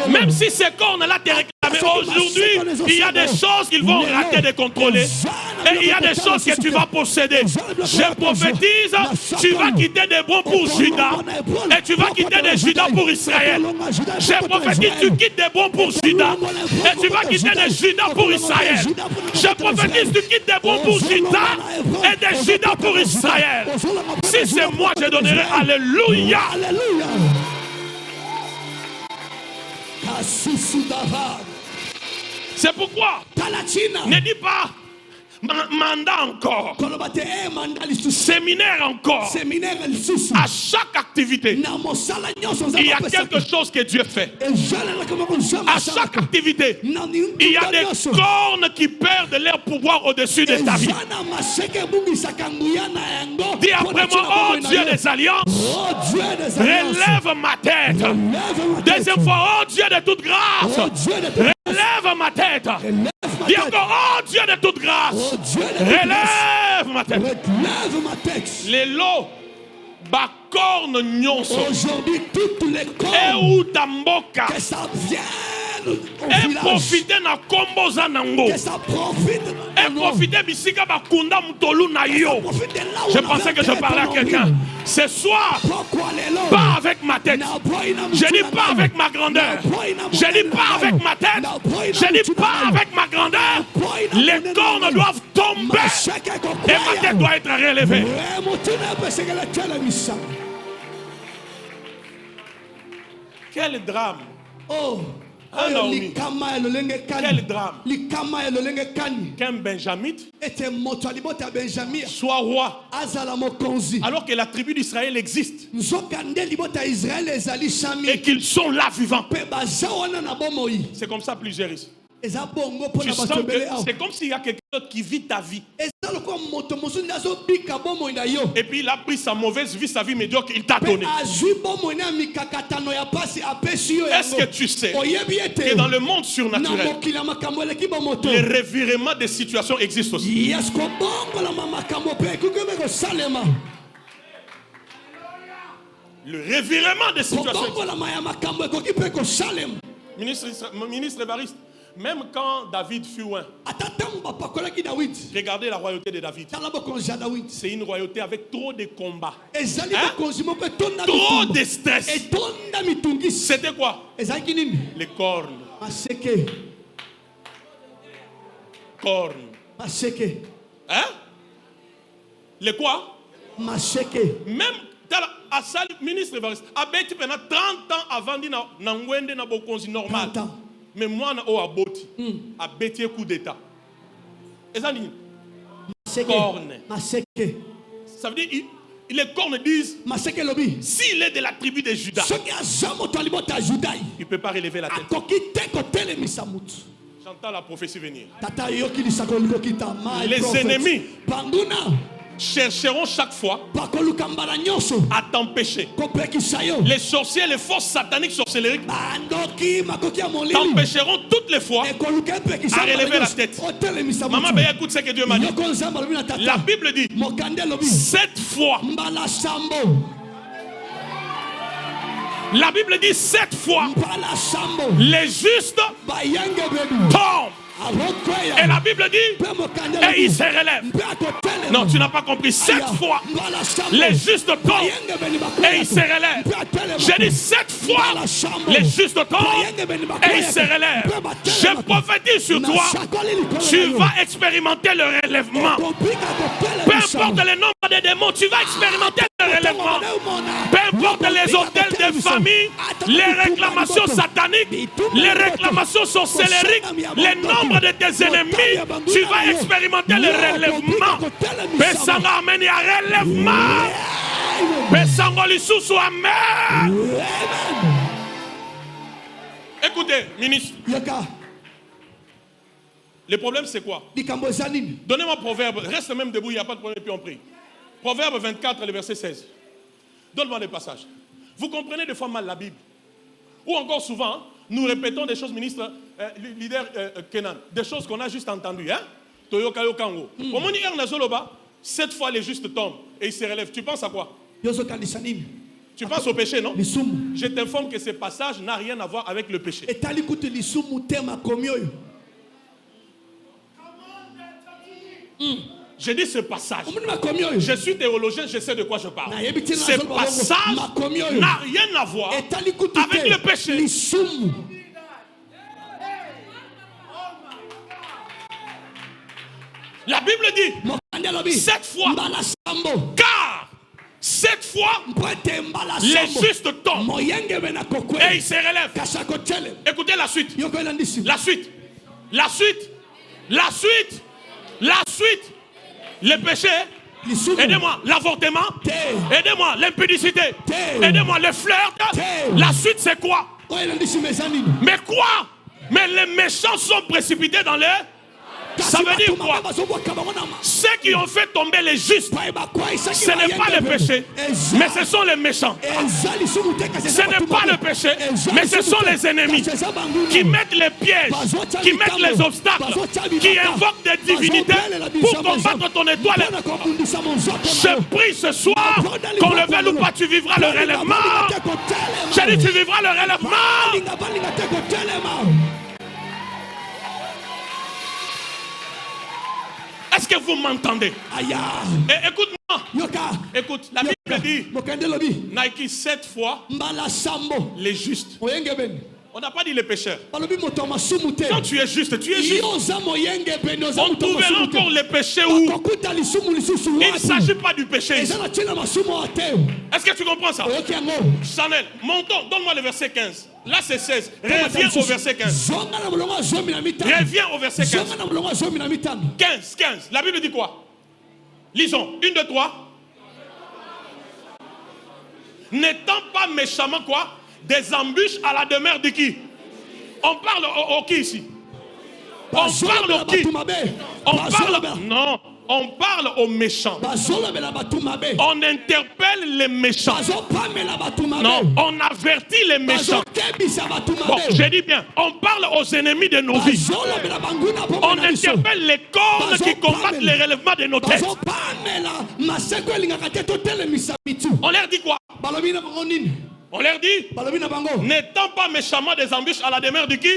Même si ces cornes-là te réclament aujourd'hui, il y a des choses qu'ils vont rater de contrôler. Et il y a des choses que tu vas posséder. Je prophétise, tu vas quitter des bons pour Juda. Et tu vas quitter des Judas pour Israël. Je prophétise, tu quittes des bons pour Juda. Et tu vas quitter des Judas pour Israël. Je prophétise, tu quittes des bons pour Juda. Et des Judas pour Israël. Si c'est moi, je donnerai Alléluia. C'est pourquoi ne dis pas mandat encore, séminaire encore. À chaque activité, il y a quelque chose que Dieu fait. À chaque activité, il y a des cornes qui perdent leur pouvoir au-dessus de ta vie. Dis après moi, oh Dieu des alliances, relève ma tête. Deuxième fois, oh Dieu de toute grâce, relève ma tête. Dis encore, oh Dieu de toute grâce, relève ma tête. Les lots, bacorne nyonso. Aujourd'hui, toutes les cornes que ça vienne. Et profiter na kombo za nango. Et profiter bisika bakunda mutolu na yo. Je pensais que je parlais à quelqu'un. Ce soir, pas avec ma tête. Je dis pas avec ma grandeur. Je dis pas avec ma tête. Je dis pas avec ma grandeur. Les cornes doivent tomber. Et ma tête doit être relevée. Quel drame. Oh. Quel drame qu'un Benjamite soit roi alors que la tribu d'Israël existe et qu'ils sont là vivants. C'est comme ça plusieurs ici. Tu sens que c'est comme s'il y a quelqu'un d'autre qui vit ta vie. Et puis il a pris sa mauvaise vie, sa vie médiocre, il t'a donné. Est-ce que tu sais que dans le monde surnaturel, les revirements des situations existent aussi? Le revirement des situations. Ministre Évariste, même quand David fut loin, regardez la royauté de David. C'est une royauté avec trop de combats, trop de stress. C'était quoi? Les cornes. Cornes. Hein? Les quoi? Même à ça, ministre Évariste, abeti pendant 30 ans avant de n'angwende na bokonzi normal. Mais moi, na o aboti, abeti coup d'état. Et ça dit, cornes. Ça veut dire, les cornes disent, s'il est de la tribu de Juda, il ne peut pas relever la tête. J'entends la prophétie venir. Les ennemis chercheront chaque fois à t'empêcher. Les sorciers, les forces sataniques sorcellériques t'empêcheront toutes les fois à relever la tête. Maman, ben, écoute ce que Dieu m'a dit. La Bible dit 7 fois. La Bible dit 7 fois les justes tombent. Et la Bible dit et il se relève. Non, tu n'as pas compris. 7 fois les justes tombent et il se relève. J'ai dit 7 fois les justes tombent et il se relève. Je prophétise sur toi. Tu vas expérimenter le relèvement. Peu importe le nombre de démons, tu vas expérimenter le relèvement. Peu importe les hôtels de famille, les réclamations sataniques, les réclamations sorcellériques, les nombres de tes ennemis, tu vas expérimenter le relèvement. Pesanga amen, il y a relèvement. Pesanga l'issou amen. Écoutez, ministre. Le problème c'est quoi? Donnez-moi Proverbe. Reste même debout, il n'y a pas de problème, puis on prie. Proverbe 24, le verset 16. Donne-moi des passages. Vous comprenez des fois mal la Bible. Ou encore souvent, nous répétons des choses, ministre, leader Kenan, des choses qu'on a juste entendues. Hein? Toyoka Yokango. Au moment où 7 fois les justes tombent et ils se relèvent. Tu penses à quoi? Tu penses au péché, non? Je t'informe que ce passage n'a rien à voir avec le péché. J'ai dit ce passage. Je suis théologien, je sais de quoi je parle. Ce passage n'a rien à voir avec le péché. La Bible dit 7 fois. Car 7 fois les justes tombent et ils se relèvent. Écoutez la suite. La suite. La suite. La suite. La suite. Le péché, aidez-moi, l'avortement, aidez-moi, l'impudicité, aidez-moi, le flirt. La suite c'est quoi? Mais quoi? Mais les méchants sont précipités dans l'air. Ça veut dire quoi? Ceux qui ont fait tomber les justes, ce n'est pas le péché, mais ce sont les méchants. Ce n'est pas le péché, mais ce sont les ennemis qui mettent les pièges, qui mettent les obstacles, qui invoquent des divinités pour combattre ton étoile. Je prie ce soir, qu'on le veuille ou pas, tu vivras le relèvement. J'ai dit, tu vivras le relèvement. Est-ce que vous m'entendez? Écoute-moi. Écoute, la Bible dit Nike 7 fois les justes. On n'a pas dit les pécheurs. Quand tu es juste, tu es juste. On trouvera encore les péchés où il ne s'agit pas du péché. Est-ce que tu comprends ça? Chanel, montons, donne-moi le verset 15. Là c'est 16. Reviens au verset 15. Reviens au verset 15. 15. La Bible dit quoi? Lisons. 1, 2, 3. N'étant pas méchamment quoi? Des embûches à la demeure de qui? On parle au qui ici? On parle au qui? On parle... Non. On parle aux méchants. On interpelle les méchants. Non, on avertit les méchants. Bon, j'ai dit bien, on parle aux ennemis de nos vies. On interpelle les cornes qui combattent le relèvement de nos têtes. On leur dit quoi? On leur dit, n'étant pas méchamment des embûches à la demeure de qui?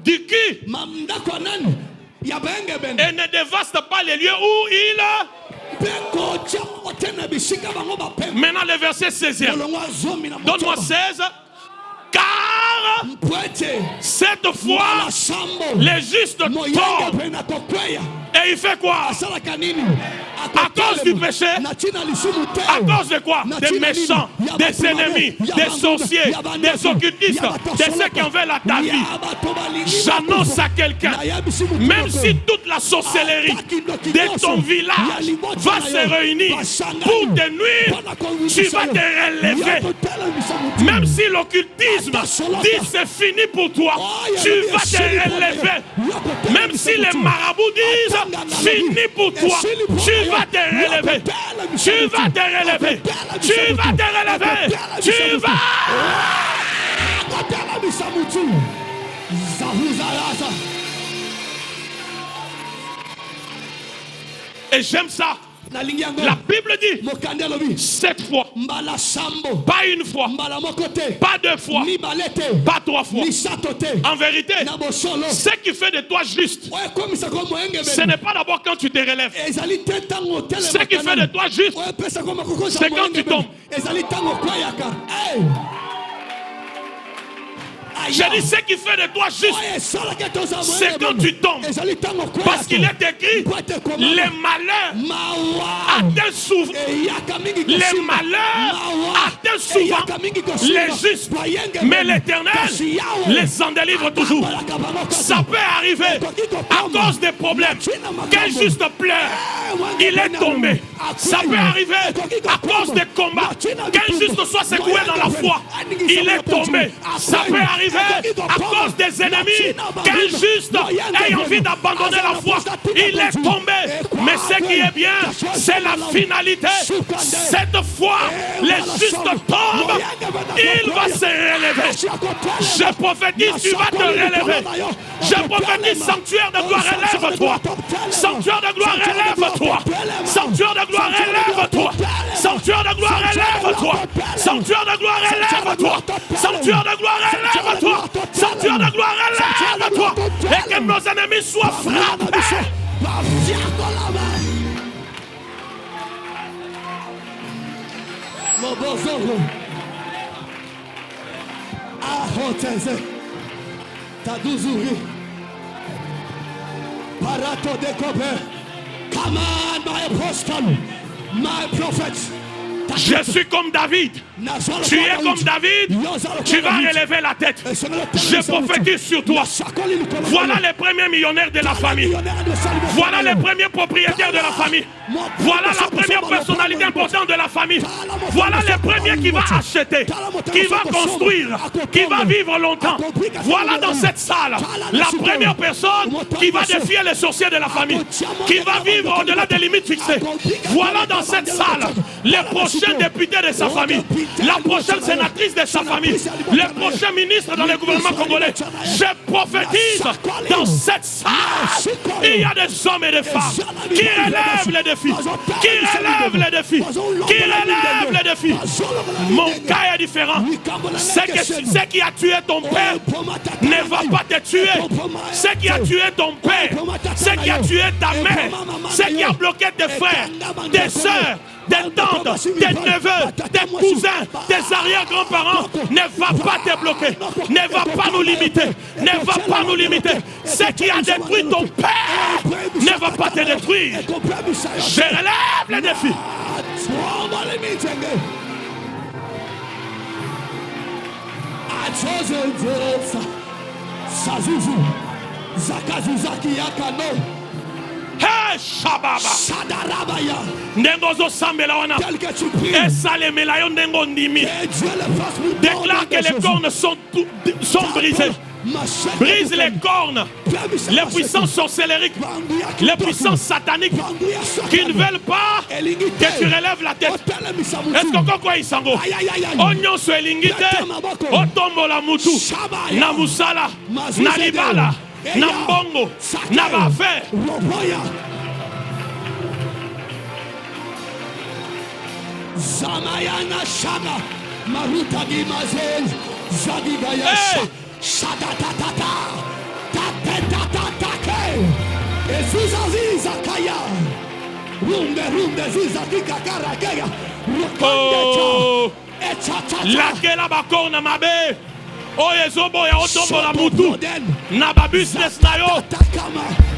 De qui? Et ne dévaste pas les lieux où il a. Maintenant le verset 16. Donne-moi 16. Car 7 fois les justes tombent. Et il fait quoi? À cause du péché. À cause de quoi? Des méchants, des ennemis, des sorciers, des occultistes, de ceux qui en veulent à ta vie. J'annonce à quelqu'un, même si toute la sorcellerie de ton village va se réunir pour te nuire, tu vas te relever. Même si l'occultisme dit c'est fini pour toi, tu vas te relever. Même si les marabouts disent fini pour toi. Tu vas te relever. Tu vas te relever. Tu vas te relever. Tu vas. Et j'aime ça. La Bible dit 7 fois, pas une fois, pas 2 fois, pas 3 fois. En vérité, ce qui fait de toi juste, ce n'est pas d'abord quand tu te relèves. Ce qui fait de toi juste, c'est quand tu tombes. J'ai dit ce qui fait de toi juste, c'est quand tu tombes. Parce qu'il est écrit, les malheurs atteignent souvent. Les malheurs atteignent souvent les justes. Mais l'Éternel les en délivre toujours. Ça peut arriver à cause des problèmes. Qu'un juste pleure, il est tombé. Ça peut arriver à cause des combats. Qu'un juste soit secoué dans la foi, il est tombé. Ça peut arriver à cause des ennemis, qu'un juste ait envie d'abandonner la foi, il est tombé. Mais ce qui est bien, c'est la finalité. Cette fois, les justes tombent, il va se relever. Je prophétise, tu vas te relever. Je prophétise, sanctuaire de gloire, élève-toi. Sanctuaire de gloire, élève-toi. Sanctuaire de gloire, élève-toi. Sanctuaire de gloire, élève-toi. Sanctuaire de gloire, élève-toi. Sanctuaire de gloire, élève-toi. Sanctuaire de gloire, élève-toi. Et que nos ennemis soient frappés. Come on, my apostle, my prophet. Je suis comme David. Tu es comme David. Tu vas relever la tête. Je prophétise sur toi. Voilà les premiers millionnaires de la famille. Voilà les premiers propriétaires de la famille. Voilà la première personnalité importante de la famille. Voilà les premiers qui vont acheter, qui va construire, qui va vivre longtemps. Voilà dans cette salle la première personne qui va défier les sorciers de la famille, qui va vivre au-delà des limites fixées. Voilà dans cette salle les prochains députés de sa famille, la prochaine sénatrice de sa famille, les prochains ministres dans le gouvernement congolais. Je prophétise dans cette salle, il y a des hommes et des femmes qui relèvent les défis, qui relèvent les défis, qui relèvent les défis. Mon cas est différent. Ce qui a tué ton père ne va pas te tuer. Ce qui a tué ton père, ce qui a tué ta mère, ce qui a bloqué tes frères, tes soeurs, des tantes, des neveux, des cousins, des arrière-grands-parents ne va pas te bloquer, ne va pas nous limiter, ne va pas nous limiter. Ce qui a détruit ton père ne va pas te détruire. Je relève les défis. Hey, Shababa. Ndengozo sambela wana. Esale melayo ndengo ndimi. Déclare que les cornes sont brisées. Brise les cornes, les puissances sorcellériques, les puissances sataniques qui ne veulent pas que tu relèves la tête. Est-ce qu'on quoi isango? Onyon so elingite, otombo la mutu, na musala, na libala, na mbongo, na bafe. Zamayana Shaga, Maruta Gimazel, Zadigayasha. Shadatatata, tatetatake, Ezuzaziza Kaya, Runde Zizakika Karakaya, Oh, lakela bakona mabe, oyezobo ya otombo la mutu, na ba business na yo,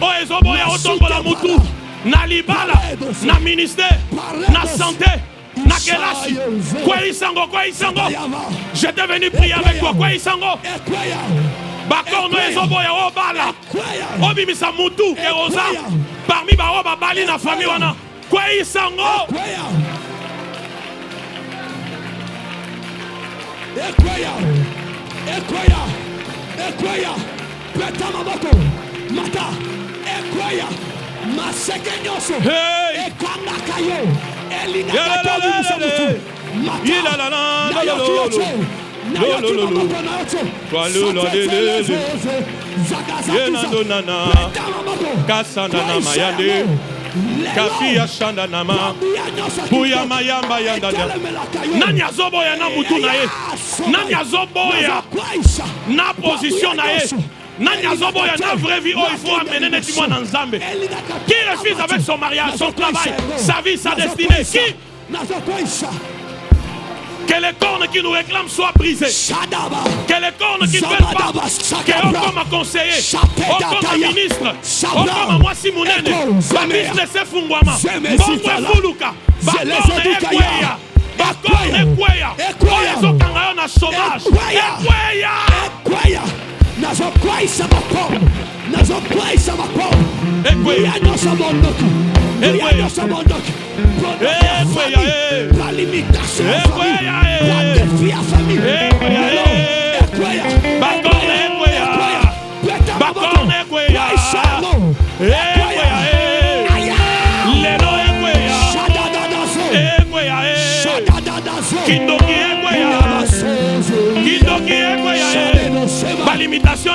oyezobo ya otombo la mutu, na libala, na ministère, na santé. Nakelashi, quoi isango, j'étais venu prier avec toi, quoi isango. Bakorno ezobo ya obala, obimisa mutu eroza, parmi ba oba bali na famille wana, quoi isango. Ekwaya, Beta Maboko, Mata, Ekwaya, Hey. Kafia shanda nama Buya mayamba yanda Nani azoboya na mutu na ye Nani azoboya na position na ye Nani azoboya na vraie vie. Oh, il faut amener nettement dans Nzambe. Qui refuse avec son mariage, son travail, sa vie, sa destinée? Qui? Que les cornes qui nous réclament soient brisées. Que les cornes qui ne veulent pas que comme un conseiller, comme un ministre, comme moi Simonene, la business est fungwama, bon fuluka, bakor ekweya, bakor ekweya, oyezo kanga na chômage, ekweya. Nazo kwaisa bakor, nazo kwaisa bakor, ekweya nosa bondoku, ekweya nosa bondoku. La limitation à famille, la défi à famille. La limitation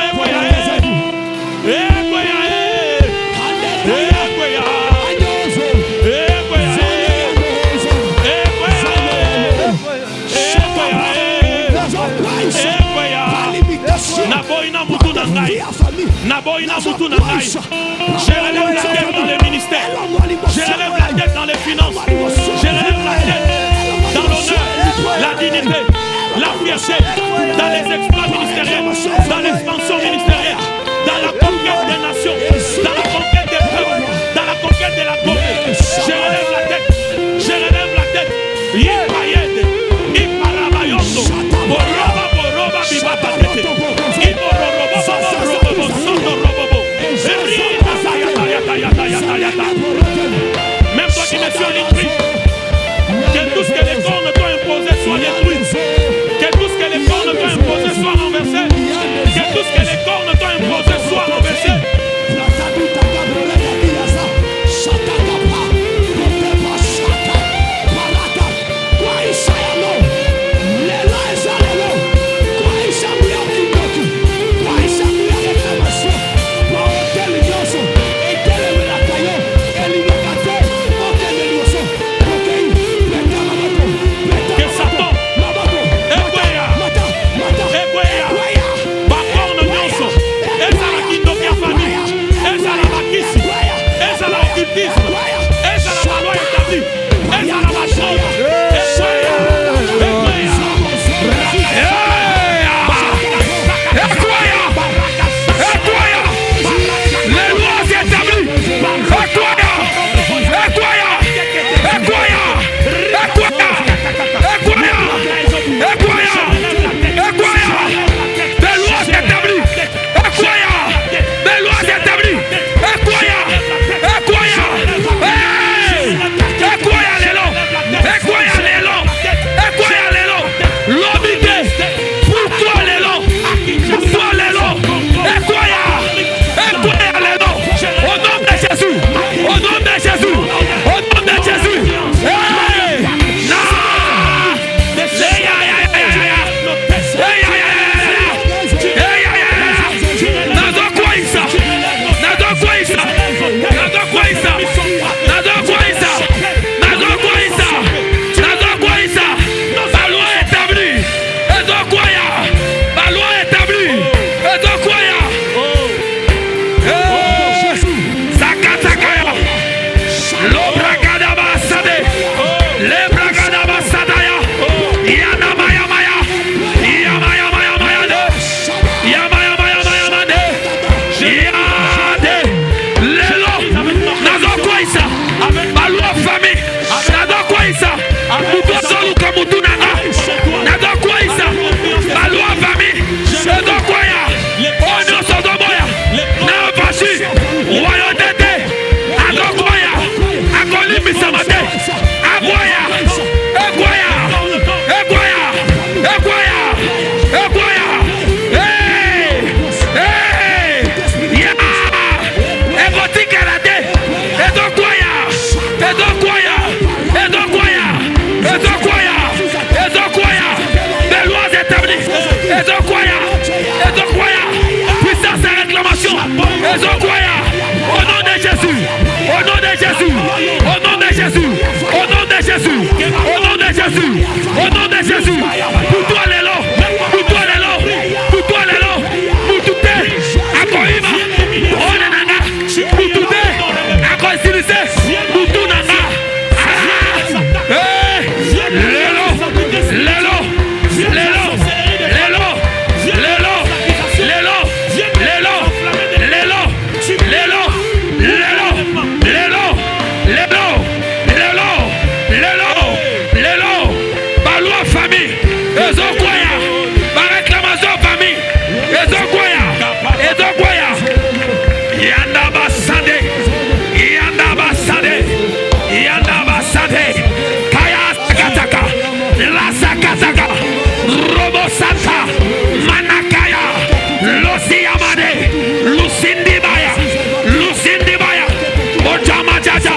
Naboïna Moutou Nangaï. Je relève la tête dans les ministères. Je relève la tête dans les finances. Je relève la tête dans l'honneur, la dignité, la fierté, dans les exploits ministériels, dans l'expansion ministérielle, dans la conquête des nations, dans la conquête des peuples, dans la conquête de la côte. Je relève la tête. Je relève la tête. Yipayede, Iparabayondo, Boroba, Boroba, Bibabatete, Ibororobo, Robobo, Soto, Robobo, même toi qui me suis en ligne, que tout ce que les cornes t'ont imposé soit détruit. Que tout ce que les cornes t'ont imposé soit Puissance et réclamation. Au nom de Jésus. Au nom de Jésus. Au nom de Jésus. Au nom de Jésus. Au nom de Jésus. Au nom de Jésus. Pour toi les lots. Pour toi les lots. Pour toi les lots. Pour tout est. Akoima. Onenanga. Pour tout est. Akoisilise. Pour tout nanga. Les lots. Les lots. Les lots. Les lots. Les lots. Les lots. Les lots. Les lots. Les lots. Les lots. Les lots. Les lots. Les lots. Les lots. Les lots. Balua famille. Ezokwaya. Ba réclamation famille. Ezokwaya. Ezokwaya. Yanda basade. Yanda basade. Yanda basade. Kaya sakataka. La sakataka. Robo santa. Manakaya. Losi Amade. Lucindi Baya. Lucindi Baya. Ojama Jaja.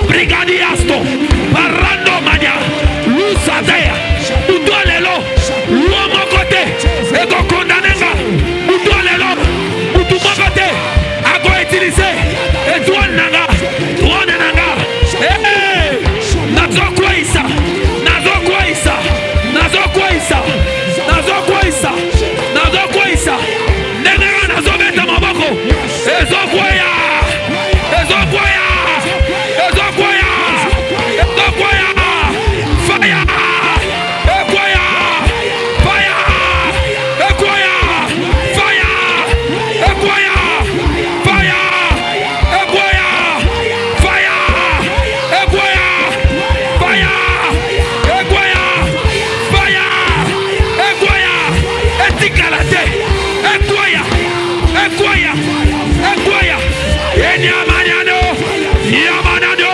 Brigadiasto. Parando Mania. Lusadea. Udo lelo. L'homme côté. Et go condamnenga. Udo lelo. Udo côté. A go utiliser. Et toi nanga. Toi nanga. Eh. Nazo kwaisa. Nazo kwaisa. Nazo kwaisa. Nazo kwaisa. Nazo kwaisa. Nenga nazo beta maboko. Ezo kwaya. Ezo kwaya. Ezo kwaya. Ezo kwaya. Fire. Ekwaya. Fire. Ekwaya. Fire. Ekwaya. Fire. Ekwaya. Fire. Ekwaya. Fire. Ekwaya. Fire. Ekwaya. Etikalate. Ekwaya. Ekwaya. Ekwaya. Enyamanano. Yamanano.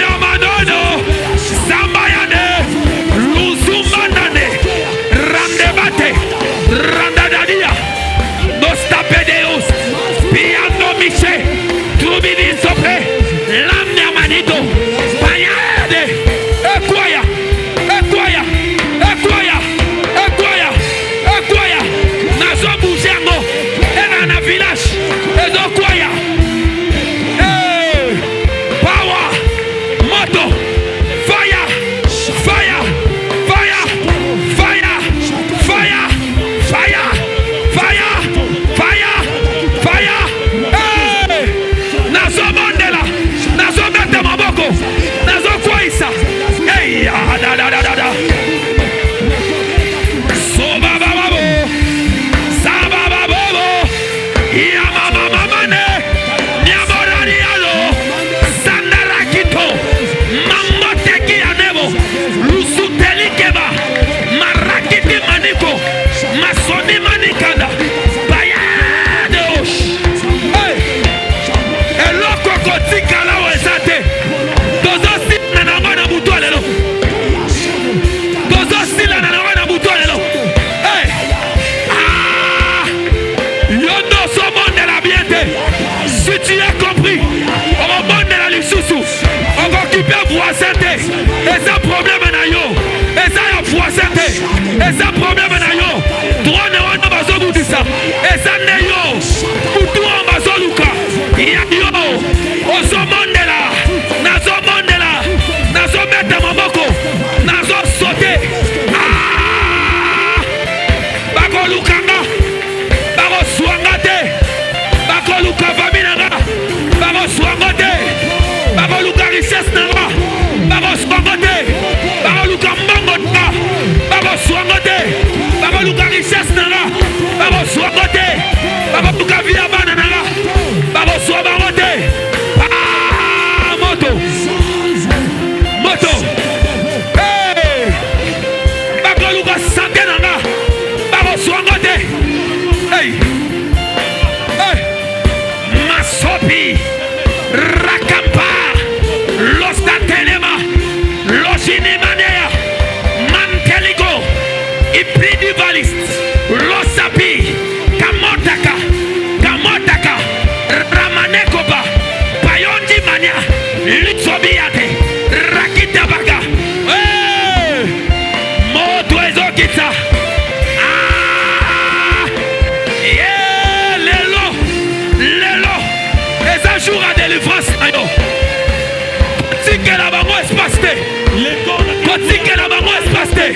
Yamanano. Sambayane. Luzumandane. Randebate. Randadadia. Nostapedeus. Piano Miche. Trubini Sopre. Lamnia Manito. Payade. Ekwaya. Ekwaya. Ekwaya. Ekwaya. Ekwaya. Nazo Boujango. Erana Village. Ezokwaya. Power. Moto. Fire. Fire. Fire. Fire. Fire. Fire. Fire. Fire. Fire. Nazo Mandela. Nazo Mete Maboko. Nazo Kwaisa. Hey, da da da da da. Soba bababo. Saba bababo. Yamama mamane. Nyamorarialo. Sandarakito. Mamoteki anebo. Lusutelikeba. Marakiti maniko. Masoni manikanda. Bayadeosh. Hey. Eloko kotika la wezate. Dozo sila na mwana mutolelo. Dozo sila na mwana mutolelo. Hey. Ah. Yondo so monde la biente. Si tu as compris, au monde de la Lissousou, on va occuper voisinté. Et ça problème na yo. Et ça y a voisinté. Et ça problème na yo. Trois ne on va zo boudissa. Et ça ne yo. Pour tout on va zo luka. Ya yo. Au so monde là. Na zo monde là. Na zo mette mamoko. Na zo sauter. Ah. Bako lukanga. Bako swangate. Bako luka vaminanga. Bako swangate. Bako luka richesse nanga. Bako swangate. Bako luka mbangota. Bako swangate. Bako luka richesse nanga. Bako swangate. Bako luka via banana. Bako swangate. Ah, moto. Moto. Hey. Bako luka santé nanga. Bako swangate. Hey. Hey. Masopi. Rakampa. Los Datelema. Los Inimanea. Manteligo. Ipridivalist. Los Sapi. Kamotaka. Kamotaka. Ramanekoba. Payondi Mania. Litsobiate. Rakitabaka. Hey! Moto ezokita. Ah! te. Kotikela bango espace te.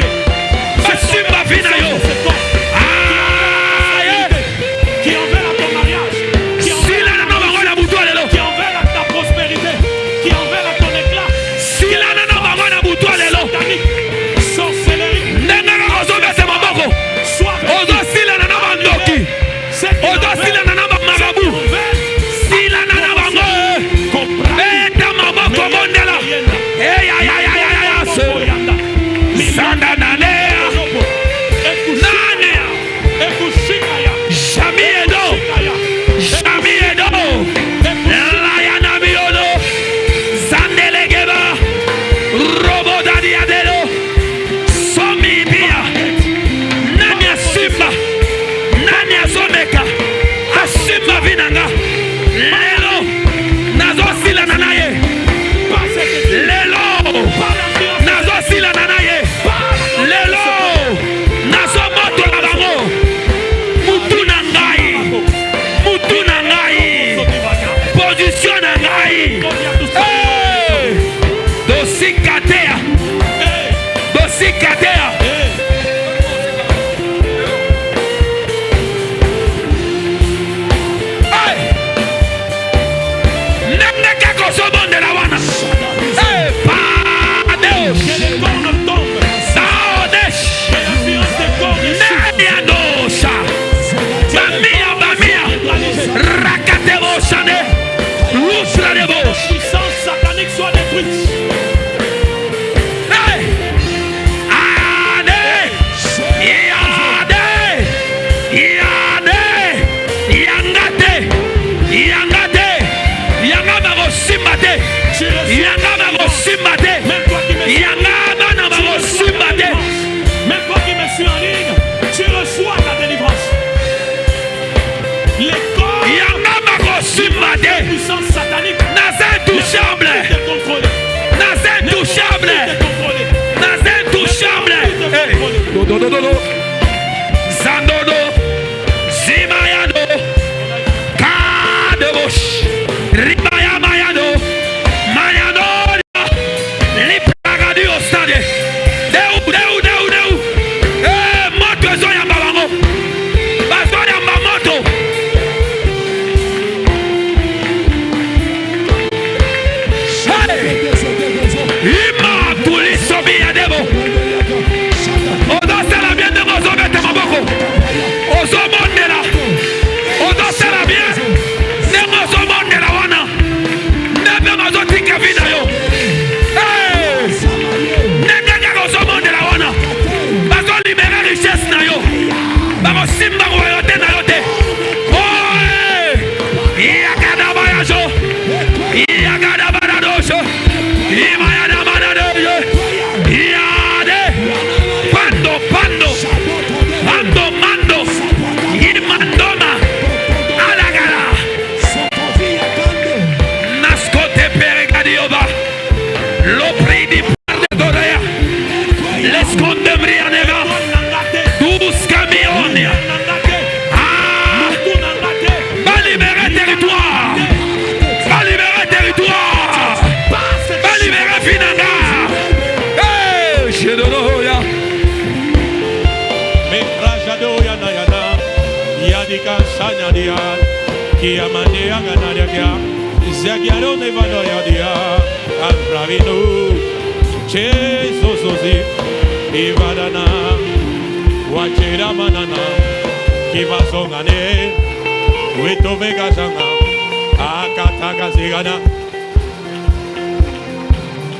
Basimba vina yo. Qui envers ton mariage, qui envers ta prospérité, qui envers ton éclat, satanique, sorcellerie, Zandodo, Zimayado, Kadebosh, Ribaya Mayado, Mayado, Lipragadio Stade, Deu, Moto Zoya Babango, Bazoya Mamoto, Ima Pulisobi Adebo.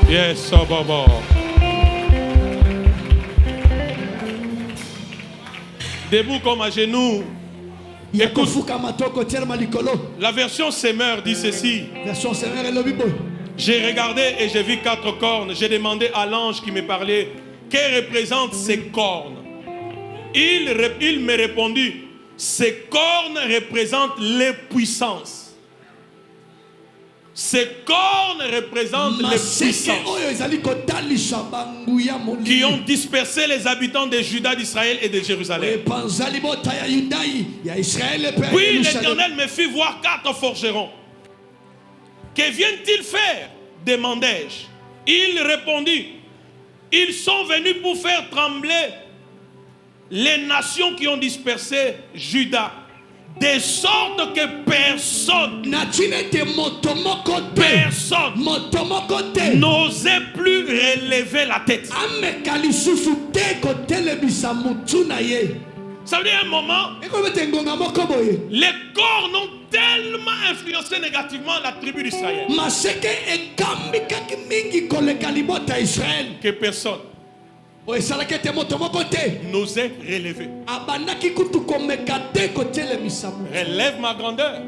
Yes, so bobo. Debout comme à genoux. Écoute, la version Semeur dit ceci. J'ai regardé et j'ai vu 4 cornes. J'ai demandé à l'ange qui me parlait, que représentent ces cornes? Il me répondit, ces cornes représentent les puissances. Ces cornes représentent les puissances qui ont dispersé les habitants de Juda, d'Israël et de Jérusalem. Puis l'Éternel me fit voir 4 forgerons. Que viennent-ils faire? Demandai-je. Il répondit, ils sont venus pour faire trembler les nations qui ont dispersé Juda, de sorte que personne n'osait plus relever la tête. Ça veut dire un moment, les cornes ont tellement influencé négativement la tribu d'Israël que personne n'osait relever. Relève ma grandeur,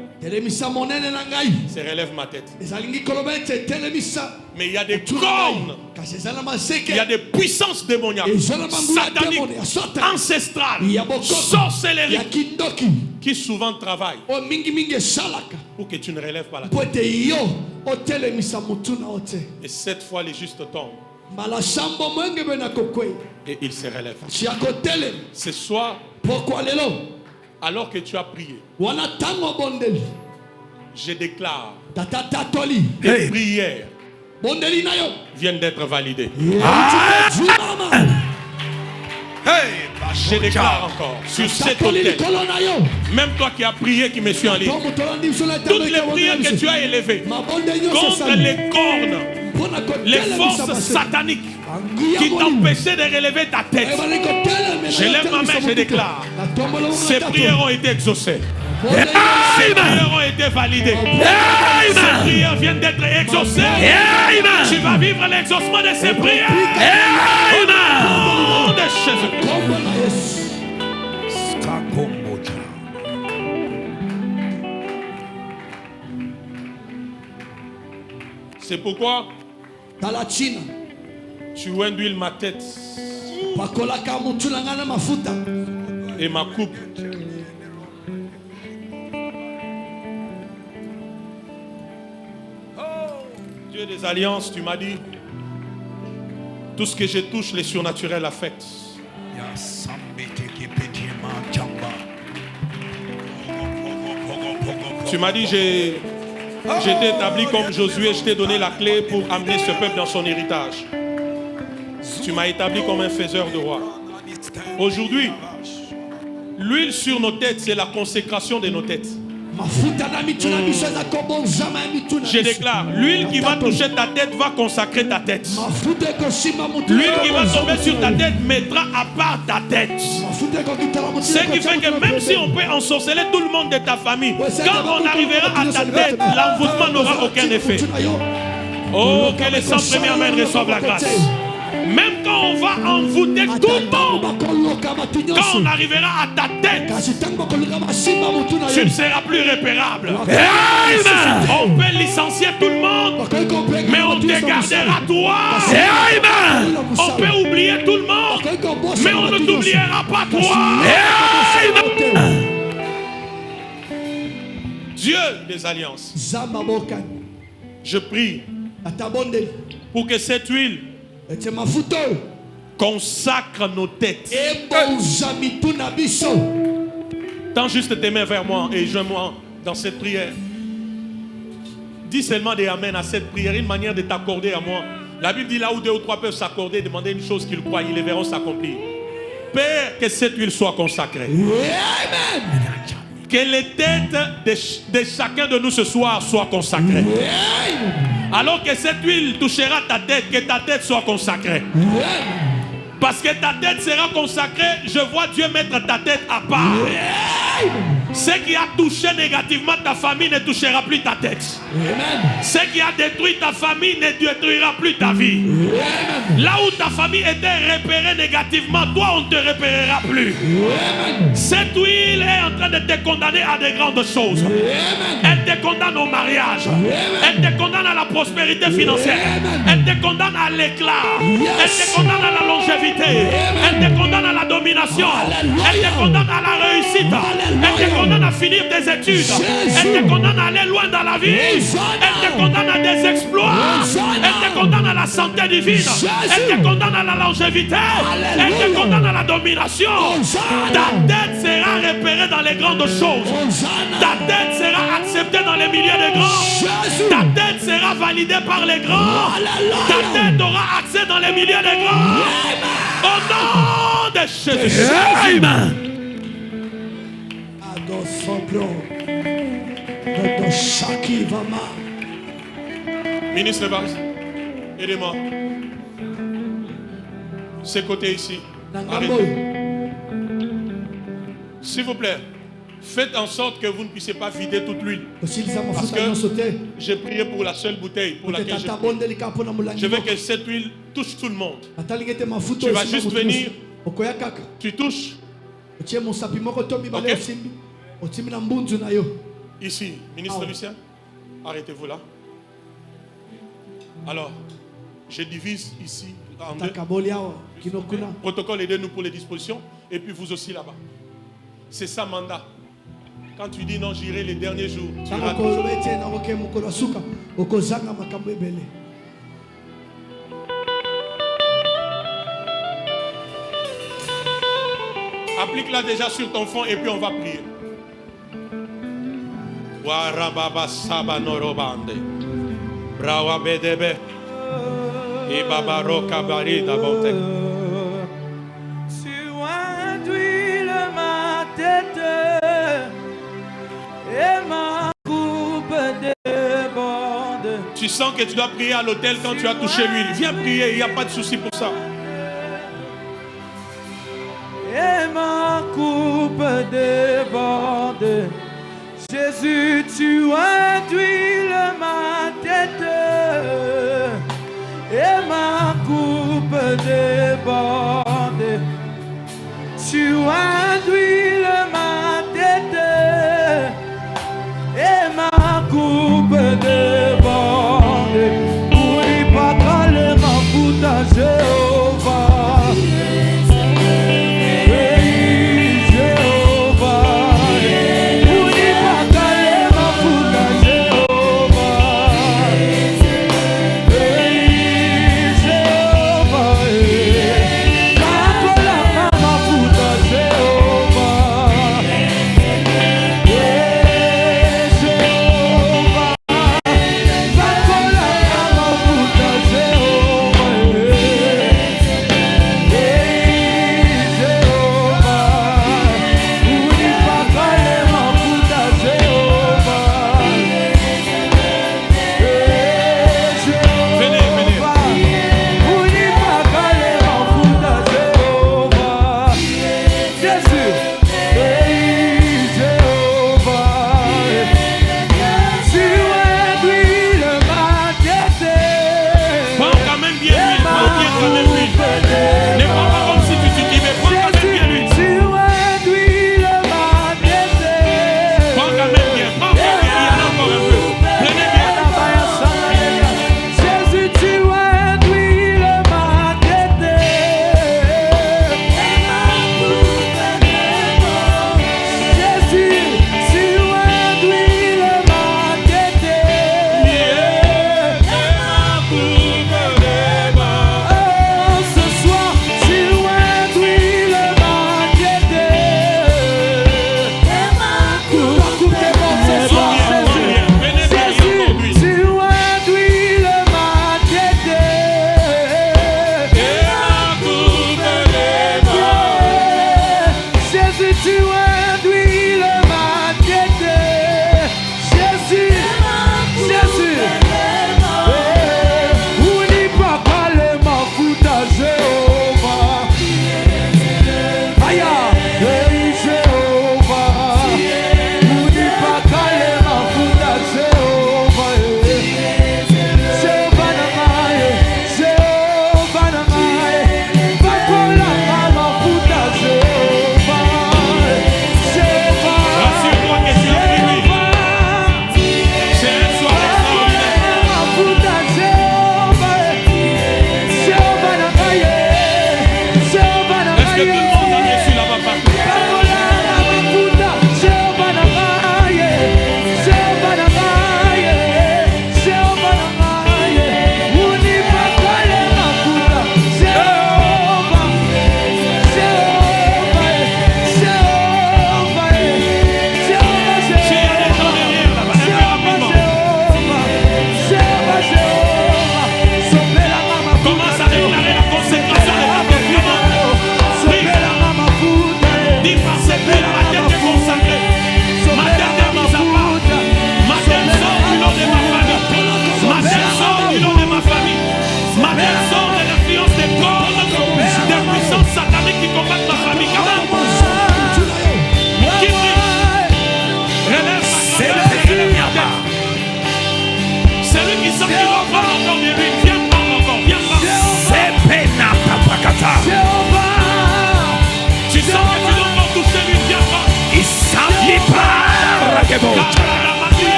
c'est relève ma tête. Mais il y a des cornes, il y a des puissances démoniaques, sataniques, ancestrales, sorcelleries, qui souvent travaillent pour que tu ne relèves pas la tête. Et cette fois, les justes tombent et ils se relèvent. Ce soir, alors que tu as prié, je déclare tes prières viennent d'être validées. Je déclare encore sur cet autel, même toi qui as prié, qui me suis en ligne, toutes les prières que tu as élevées contre les cornes, les forces sataniques qui t'empêchaient de relever ta tête, je lève ma main, je déclare, ces prières ont été exaucées. Ces prières ont été validées. Ces prières viennent d'être exaucées. Tu vas vivre l'exaucement de ces prières. Au nom de Jésus. C'est pourquoi tu induis ma tête et ma coupe. Dieu des alliances, tu m'as dit, tout ce que je touche, les surnaturels affectent. Tu m'as dit, j'ai été établi comme Josué, je t'ai donné la clé pour amener ce peuple dans son héritage. Tu m'as établi comme un faiseur de rois. Aujourd'hui, l'huile sur nos têtes, c'est la consécration de nos têtes. Je déclare, l'huile qui va toucher ta tête va consacrer ta tête. L'huile qui va tomber sur ta tête mettra à part ta tête. Ce qui fait que même si on peut ensorceler tout le monde de ta famille, quand on arrivera à ta tête, l'envoûtement n'aura aucun effet. Oh, que les 100 premières mains reçoivent la grâce. Même quand on va envoûter tout le monde, quand on arrivera à ta tête, tu ne seras plus repérable. On peut licencier tout le monde, mais on te gardera toi. On peut oublier tout le monde, mais on ne t'oubliera pas toi. Dieu des alliances, je prie pour que cette huile consacre nos têtes. Tends juste tes mains vers moi et joins-moi dans cette prière. Dis seulement des amen à cette prière, une manière de t'accorder à moi. La Bible dit là où 2 ou 3 peuvent s'accorder, demander une chose qu'ils croient, ils les verront s'accomplir. Père, que cette huile soit consacrée. Amen. Que les têtes de chacun de nous ce soir soient consacrées. Alors que cette huile touchera ta tête, que ta tête soit consacrée. Parce que ta tête sera consacrée, je vois Dieu mettre ta tête à part. Ce qui a touché négativement ta famille ne touchera plus ta tête. Ce qui a détruit ta famille ne détruira plus ta vie. Là où ta famille était repérée négativement, toi on ne te repérera plus. Cette huile est en train de te condamner à de grandes choses. Elle te condamne au mariage. Elle te condamne à la prospérité financière. Elle te condamne à l'éclat. Elle te condamne à la longévité. Elle te condamne à la domination. Elle te condamne à la réussite. Elle te condamne à finir tes études. Elle te condamne à aller loin dans la vie. Elle te condamne à des exploits. Elle te condamne à la santé divine. Elle te condamne à la longévité. Elle te condamne à la domination. Ta tête sera repérée dans les grandes choses. Ta tête sera acceptée dans les milliers de grands. Ta tête sera sera validé par les grands. Ta tête aura accès dans les milieux des grands. Au nom de Jésus. Amen. Ministre Valls, aidez-moi. Ces côtés ici. Arrêtez. S'il vous plaît, faites en sorte que vous ne puissiez pas vider toute l'huile. Parce que j'ai prié pour la seule bouteille pour laquelle je veux que cette huile touche tout le monde. Tu vas juste venir, tu touches. Okay. Ici, ministre Lucien, arrêtez-vous là. Alors, je divise ici en deux. Protocole, aidez-nous pour les dispositions. Et puis vous aussi là-bas. C'est ça mandat. Quand tu dis non, j'irai les derniers jours, tu iras toujours. Applique-la déjà sur ton fond et puis on va prier. Warababa Sabanorobande. Brawa Bedebe. Et Baba Roka Barida Bonte. Tu induis ma tête et ma coupe déborde. Tu sens que tu dois prier à l'autel quand tu as touché l'huile. Viens prier, il n'y a pas de souci pour ça. Et ma coupe déborde. Jésus, tu induis ma tête et ma coupe déborde. Tu induis ma tête et ma coupe déborde. Pour n'y pas caler ma foute à Jéhovah. Jehovah.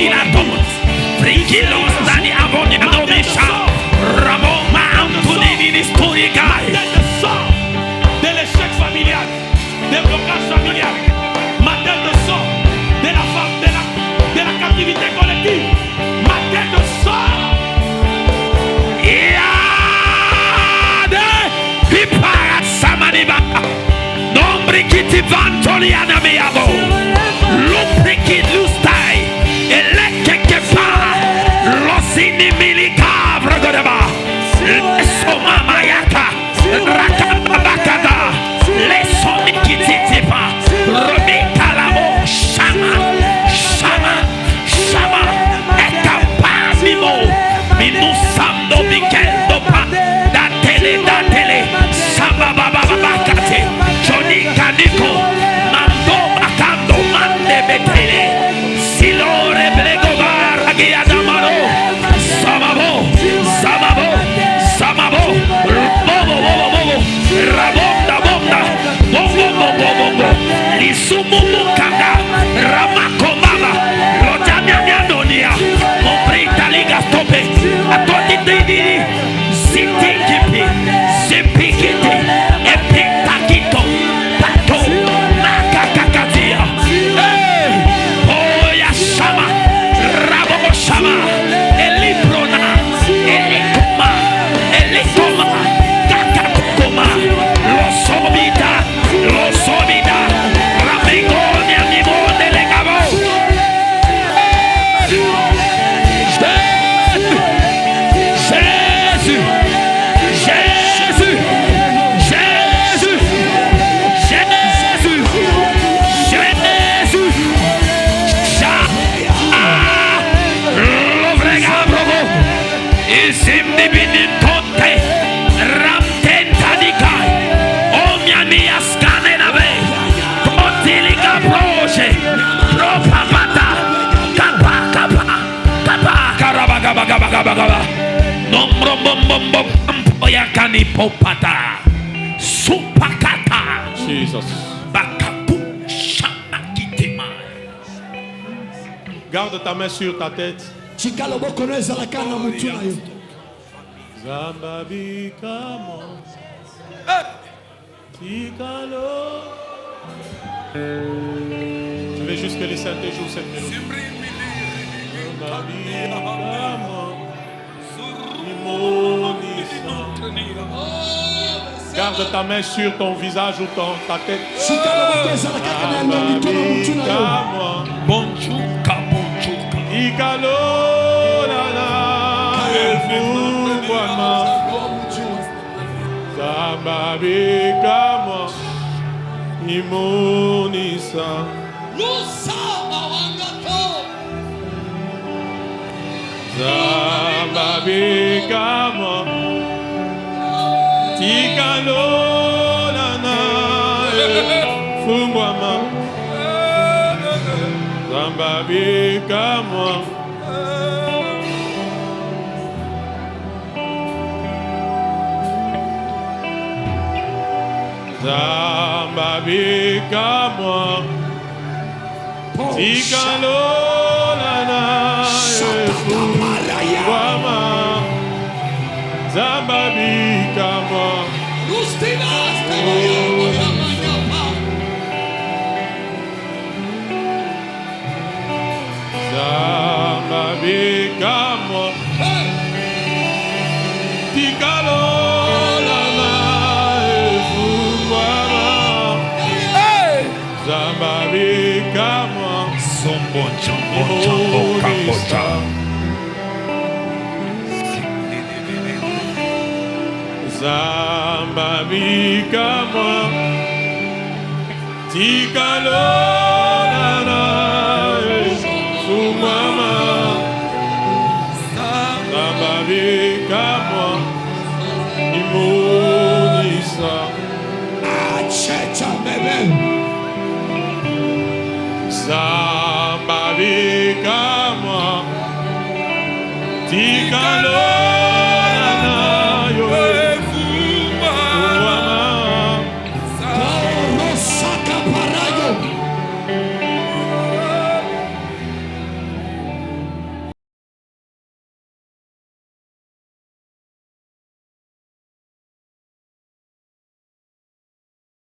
Ilatomos, Frigilos, Dani Aboniano Misha, Ramoma Antonini Historikai. De l'échec familial, des blocages familiales, ma tête de sort de la femme, de la captivité collective, ma tête de sort. Iade, Pipara Samaniba, Nombri Kiti Vantoliana Meabo, Lupriki Lustai, Eleke Kepa, Losini Milika Vragodeba, Soma Mayaka, Rakabakada, Lesoni Kititipa, Romika Lamo, Shama, Shama, Shama, Ekapamimo, Minusando Mikendo Pa, Datele, Shama Babakate, Johnny Kaniko, Mando Bakando, Mande Betele, Silore Blegovar, Agiadamaro, Samabo, Samabo, Samabo, Bobo, Rabonda, Bonda, Bongo, Lisumu Mukanda, Ramakomaba, Lojanya Donia, Mombrita Liga Tope, Atoni Didi, Zitinkipi, Zipikiti, Epitakito, Pato, Nakakakatia, Oh Yashama, Rabo Shama, Elibrona, Elikoma, Kakakoma, Losomida, Ramigonia, Nimone Legabo. Jesus. Garde ta main sur ta tête. Zambabi kamo Tikalo. Je vais juste que les saints jouent cette mélodie. Zambabi kamo Imonisa. Garde ta main sur ton visage ou ta tête. Zambabi kamo Bonchuka. Ikalo nana Efubwana Zambabi kamo Imonisa. Zambabi kamo Tikalo nana Efubwana Zambabi kamo Zambabi kamo Tikalo nana Efubwana Zambabi kamo Zambabi kamo Tikalo nana Efubwana Zambabi kamo Imonisa. Zambabi kamo Tikalo nana Efubwana Zambabi kamo Imonisa. Zambabi kamo Tikalo nana Efubwana